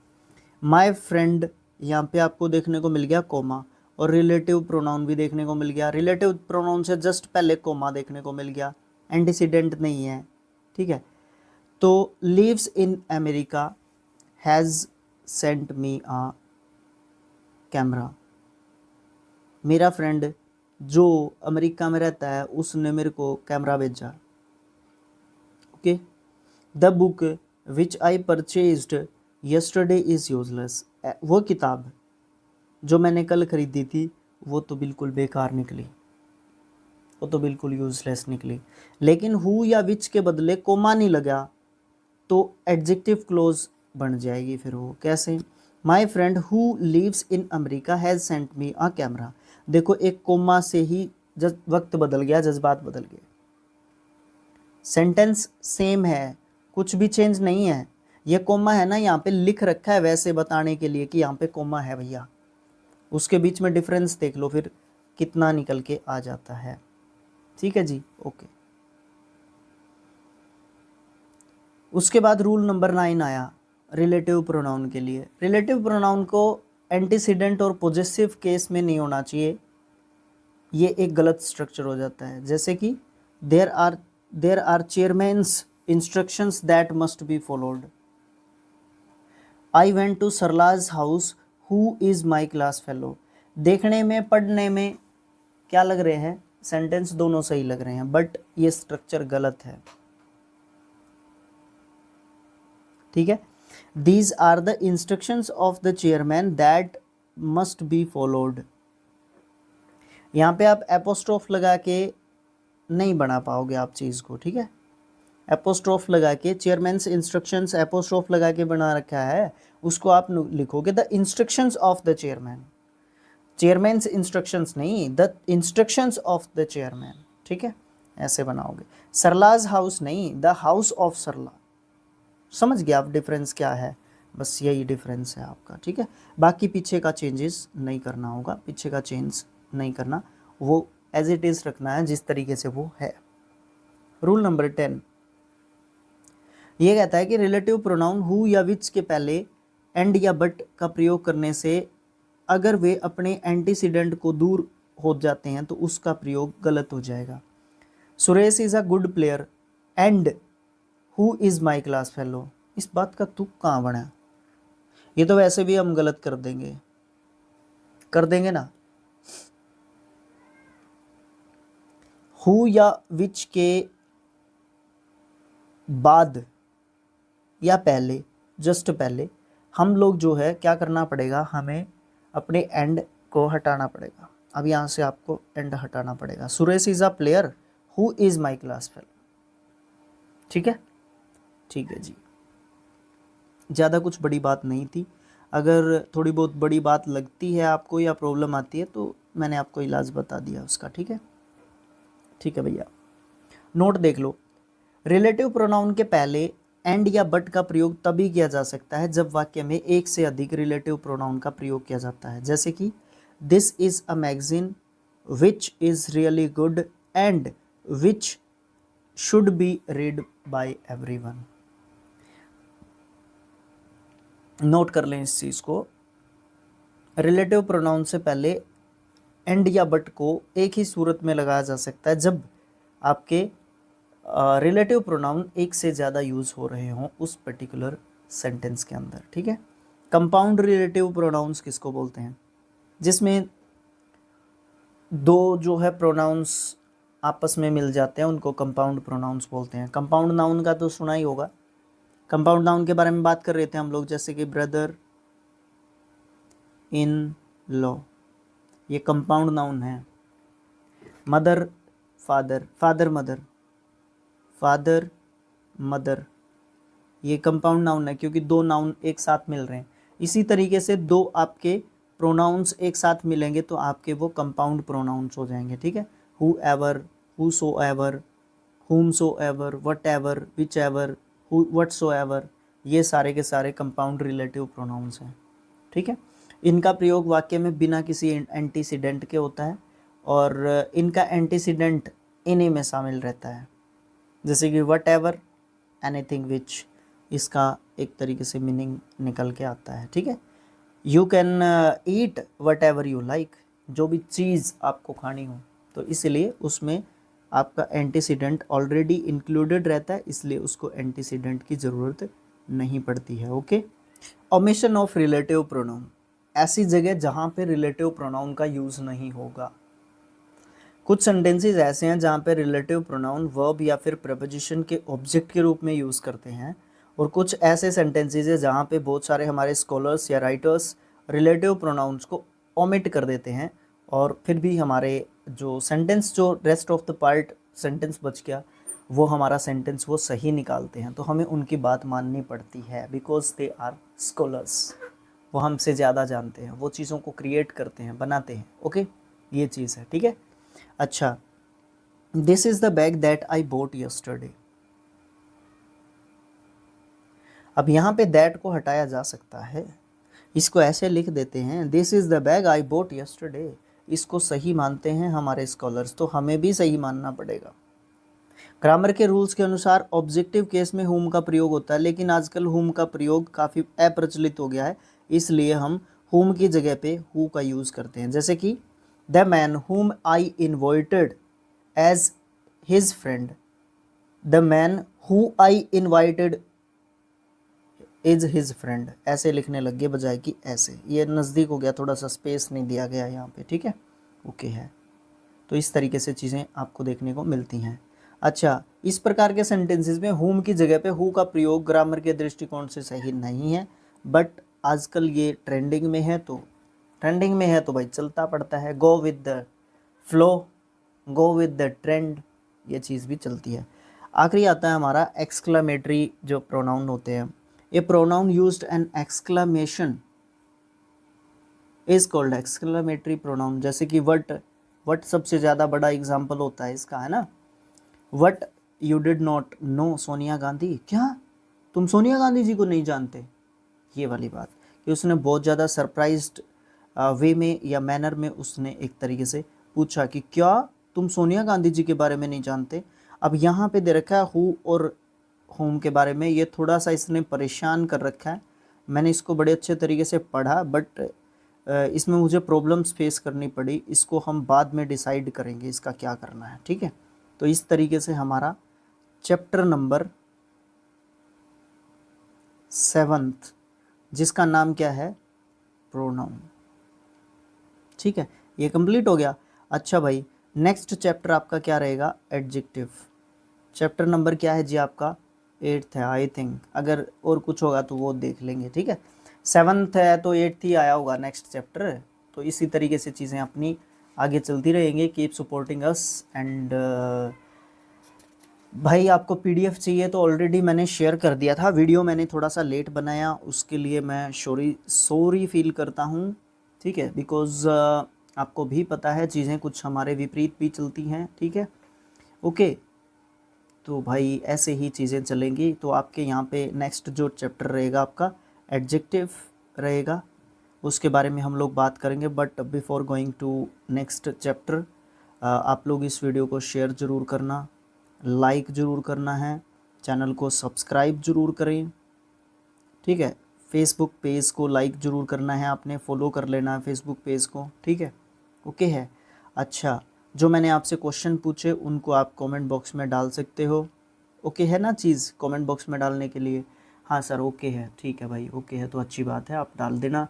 माय फ्रेंड, यहाँ पे आपको देखने को मिल गया कोमा, और रिलेटिव प्रोनाउन भी देखने को मिल गया। रिलेटिव प्रोनाउन से जस्ट पहले कोमा देखने को मिल गया, एंटीसीडेंट नहीं है। ठीक है, तो lives in America has sent me a camera. मेरा फ्रेंड जो अमेरिका में रहता है उसने मेरे को कैमरा भेजा। Okay, the book which I purchased yesterday is useless. वो किताब जो मैंने कल खरीदी थी वो तो बिल्कुल बेकार निकली, वो तो बिल्कुल यूजलेस निकली। लेकिन हु या विच के बदले कोमा नहीं लगा तो एडजेक्टिव क्लोज बन जाएगी। फिर वो कैसे? My friend who lives in America has sent me a camera. देखो, एक कोमा से ही वक्त बदल गया, जज्बात बदल गए। सेंटेंस सेम है, कुछ भी चेंज नहीं है। ये कोमा है ना, यहाँ पे लिख रखा है वैसे बताने के लिए कि यहाँ पे कोमा है भैया। उसके बीच में डिफरेंस देख लो फिर कितना निकल के आ जाता है। ठीक है जी, ओके। उसके बाद रूल नंबर 9 आया रिलेटिव प्रोनाउन के लिए। रिलेटिव प्रोनाउन को एंटीसीडेंट और पॉजेसिव केस में नहीं होना चाहिए, ये एक गलत स्ट्रक्चर हो जाता है। जैसे कि there are chairman's instructions that must be followed. I went to Sarla's house who is my class fellow. देखने में, पढ़ने में क्या लग रहे हैं? सेंटेंस दोनों सही लग रहे हैं, बट ये स्ट्रक्चर गलत है। ठीक है, these are the instructions of the chairman that must be followed. यहाँ पे आप एपोस्ट्रोफ लगा के नहीं बना पाओगे आप चीज़ को। ठीक है, एपोस्ट्रोफ लगा के, चेयरमैन्स इंस्ट्रक्शंस एपोस्ट्रोफ लगा के बना रखा है, उसको आप लिखोगे the instructions of the chairman. Chairman's instructions नहीं, the instructions of the chairman. ठीक है, ऐसे बनाओगे। सरलाज हाउस नहीं, द हाउस ऑफ सरला। समझ गया आप डिफरेंस क्या है? बस यही डिफरेंस है आपका। ठीक है, बाकी पीछे का चेंजेस नहीं करना होगा, पीछे का चेंज नहीं करना, वो एज इट इज़ रखना है जिस तरीके से वो है। रूल नंबर 10 ये कहता है कि रिलेटिव प्रोनाउन हु या विच के पहले एंड या बट का प्रयोग करने से अगर वे अपने एंटीसीडेंट को दूर हो जाते हैं तो उसका प्रयोग गलत हो जाएगा। Suresh is a good player and who is my class fellow. इस बात का तुक कहाँ बना? ये तो वैसे भी हम गलत कर देंगे ना। हु या विच के बाद या पहले, जस्ट पहले हम लोग जो है क्या करना पड़ेगा? हमें अपने एंड को हटाना पड़ेगा। अब यहाँ से आपको एंड हटाना पड़ेगा। Suresh is a player who is my class fellow. ठीक है, ठीक है जी, ज़्यादा कुछ बड़ी बात नहीं थी। अगर थोड़ी बहुत बड़ी बात लगती है आपको या प्रॉब्लम आती है तो मैंने आपको इलाज बता दिया उसका। ठीक है, ठीक है भैया, नोट देख लो। रिलेटिव प्रोनाउन के पहले एंड या बट का प्रयोग तभी किया जा सकता है जब वाक्य में एक से अधिक रिलेटिव प्रोनाउन का प्रयोग किया जाता है। जैसे कि this is a magazine which is really good and which should be read by everyone. Note कर लें इस चीज को, रिलेटिव प्रोनाउन से पहले एंड या बट को एक ही सूरत में लगाया जा सकता है जब आपके रिलेटिव प्रोनाउन एक से ज़्यादा यूज़ हो रहे हों उस पर्टिकुलर सेंटेंस के अंदर। ठीक है, कंपाउंड रिलेटिव प्रोनाउंस किसको बोलते हैं? जिसमें दो जो है प्रोनाउंस आपस में मिल जाते हैं उनको कंपाउंड प्रोनाउंस बोलते हैं। कंपाउंड नाउन का तो सुना ही होगा। कंपाउंड नाउन के बारे में बात कर रहे थे हम लोग, जैसे कि ब्रदर इन लॉ, ये कंपाउंड नाउन है। Mother father, father mother, father mother, ये कंपाउंड नाउन है क्योंकि दो नाउन एक साथ मिल रहे हैं। इसी तरीके से दो आपके प्रोनाउंस एक साथ मिलेंगे तो आपके वो कंपाउंड प्रोनाउंस हो जाएंगे। ठीक है, whoever, whosoever, whomsoever, whatever, whichever, whatsoever, ये सारे के सारे कंपाउंड रिलेटिव प्रोनाउंस हैं। ठीक है, इनका प्रयोग वाक्य में बिना किसी एंटीसीडेंट के होता है और इनका एंटीसीडेंट इन्हीं में शामिल रहता है। जैसे कि वट एवर, एनीथिंग विच, इसका एक तरीके से मीनिंग निकल के आता है। ठीक है, you can eat what ever you like, जो भी चीज़ आपको खानी हो, तो इसलिए उसमें आपका एंटीसीडेंट ऑलरेडी इंक्लूडेड रहता है, इसलिए उसको एंटीसीडेंट की ज़रूरत नहीं पड़ती है। Okay, omission of relative pronoun, ऐसी जगह जहाँ पे रिलेटिव प्रोनाउन का यूज़ नहीं होगा। कुछ सेंटेंसेस ऐसे हैं जहाँ पे रिलेटिव प्रोनाउन वर्ब या फिर प्रपोजिशन के ऑब्जेक्ट के रूप में यूज़ करते हैं, और कुछ ऐसे सेंटेंसेस हैं जहाँ पे बहुत सारे हमारे स्कॉलर्स या राइटर्स रिलेटिव प्रोनाउंस को ओमिट कर देते हैं, और फिर भी हमारे जो सेंटेंस, जो rest of the part sentence बच गया, वो हमारा सेंटेंस वो सही निकालते हैं। तो हमें उनकी बात माननी पड़ती है, बिकॉज दे आर स्कॉलर्स, वो हमसे ज़्यादा जानते हैं, वो चीज़ों को क्रिएट करते हैं, बनाते हैं। ओके, ये चीज़ है। ठीक है, अच्छा, this is the bag that I boat yesterday. अब यहाँ पे दैट को हटाया जा सकता है, इसको ऐसे लिख देते हैं, this is the bag I boat yesterday. इसको सही मानते हैं हमारे स्कॉलर्स, तो हमें भी सही मानना पड़ेगा। ग्रामर के रूल्स के अनुसार ऑब्जेक्टिव केस में हुम का प्रयोग होता है, लेकिन आजकल हुम का प्रयोग काफ़ी अप्रचलित हो गया है, इसलिए हम हुम की जगह पे हु का यूज़ करते हैं। जैसे कि the man whom I invited as his friend, the man who I invited is his friend, ऐसे लिखने लग गए बजाय कि ऐसे, ये नज़दीक हो गया, थोड़ा सा स्पेस नहीं दिया गया यहाँ पे। ठीक है, ओके है, तो इस तरीके से चीज़ें आपको देखने को मिलती हैं। अच्छा, इस प्रकार के सेंटेंसेस में हुम की जगह पे हु का प्रयोग ग्रामर के दृष्टिकोण से सही नहीं है, बट आजकल ये ट्रेंडिंग में है, तो ट्रेंडिंग में है तो भाई चलता पड़ता है, go with the flow, go with the trend, ये चीज़ भी चलती है। आखिरी आता है हमारा एक्सक्लामेटरी जो प्रोनाउन होते हैं। A pronoun used an exclamation is called exclamatory pronoun. जैसे कि वट, वट सबसे ज़्यादा बड़ा एग्जाम्पल होता है इसका, है ना। What you did not know Sonia Gandhi, क्या तुम सोनिया गांधी जी को नहीं जानते, ये वाली बात, कि उसने बहुत ज़्यादा सरप्राइज्ड वे में या मैनर में उसने एक तरीके से पूछा कि क्या तुम सोनिया गांधी जी के बारे में नहीं जानते। अब यहाँ पे दे रखा है हु और होम के बारे में, ये थोड़ा सा इसने परेशान कर रखा है। मैंने इसको बड़े अच्छे तरीके से पढ़ा, बट इसमें मुझे प्रॉब्लम्स फेस करनी पड़ी, इसको हम बाद में डिसाइड करेंगे इसका क्या करना है। ठीक है, तो इस तरीके से हमारा चैप्टर नंबर 7 जिसका नाम क्या है, प्रोनाउन, ठीक है, ये कंप्लीट हो गया। अच्छा भाई, नेक्स्ट चैप्टर आपका क्या रहेगा, एडजेक्टिव। चैप्टर नंबर क्या है जी आपका, 8 है आई थिंक, अगर और कुछ होगा तो वो देख लेंगे। ठीक है, 7 है तो 8 ही आया होगा नेक्स्ट चैप्टर, तो इसी तरीके से चीज़ें अपनी आगे चलती रहेंगी। कीप सपोर्टिंग अस एंड भाई आपको पीडीएफ चाहिए तो ऑलरेडी मैंने शेयर कर दिया था। वीडियो मैंने थोड़ा सा लेट बनाया, उसके लिए मैं सॉरी फील करता हूँ, ठीक है। बिकॉज़ आपको भी पता है चीज़ें कुछ हमारे विपरीत भी चलती हैं, ठीक है। ओके, तो भाई ऐसे ही चीज़ें चलेंगी। तो आपके यहाँ पे नेक्स्ट जो चैप्टर रहेगा आपका एडजेक्टिव रहेगा, उसके बारे में हम लोग बात करेंगे। But before going to next chapter, आप लोग इस वीडियो को शेयर ज़रूर करना, लाइक ज़रूर करना है, चैनल को सब्सक्राइब ज़रूर करें, ठीक है। फेसबुक पेज को लाइक ज़रूर करना है, आपने फॉलो कर लेना है फेसबुक पेज को, ठीक है। ओके है। अच्छा, जो मैंने आपसे क्वेश्चन पूछे उनको आप कमेंट बॉक्स में डाल सकते हो। ओके है ना चीज़ कमेंट बॉक्स में डालने के लिए? हाँ सर ओके है, ठीक है भाई, ओके है तो अच्छी बात है, आप डाल देना।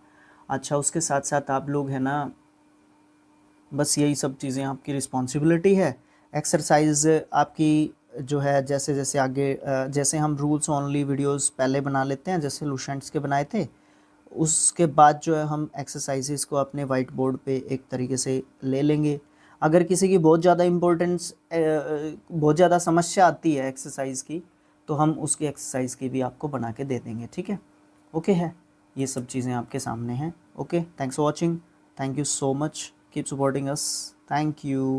अच्छा, उसके साथ साथ आप लोग है ना, बस यही सब चीज़ें आपकी रिस्पॉन्सिबिलिटी है। एक्सरसाइज आपकी जो है, जैसे जैसे आगे जैसे हम रूल्स ओनली वीडियोस पहले बना लेते हैं जैसे लुसेंट्स के बनाए थे, उसके बाद जो है हम एक्सरसाइजेस को अपने वाइट बोर्ड पे एक तरीके से ले लेंगे। अगर किसी की बहुत ज़्यादा इम्पोर्टेंस बहुत ज़्यादा समस्या आती है एक्सरसाइज की, तो हम उसकी एक्सरसाइज की भी आपको बना के दे देंगे, ठीक है। ओके है, ये सब चीज़ें आपके सामने हैं। Okay, thanks for watching, thank you so much, keep supporting us, thank you.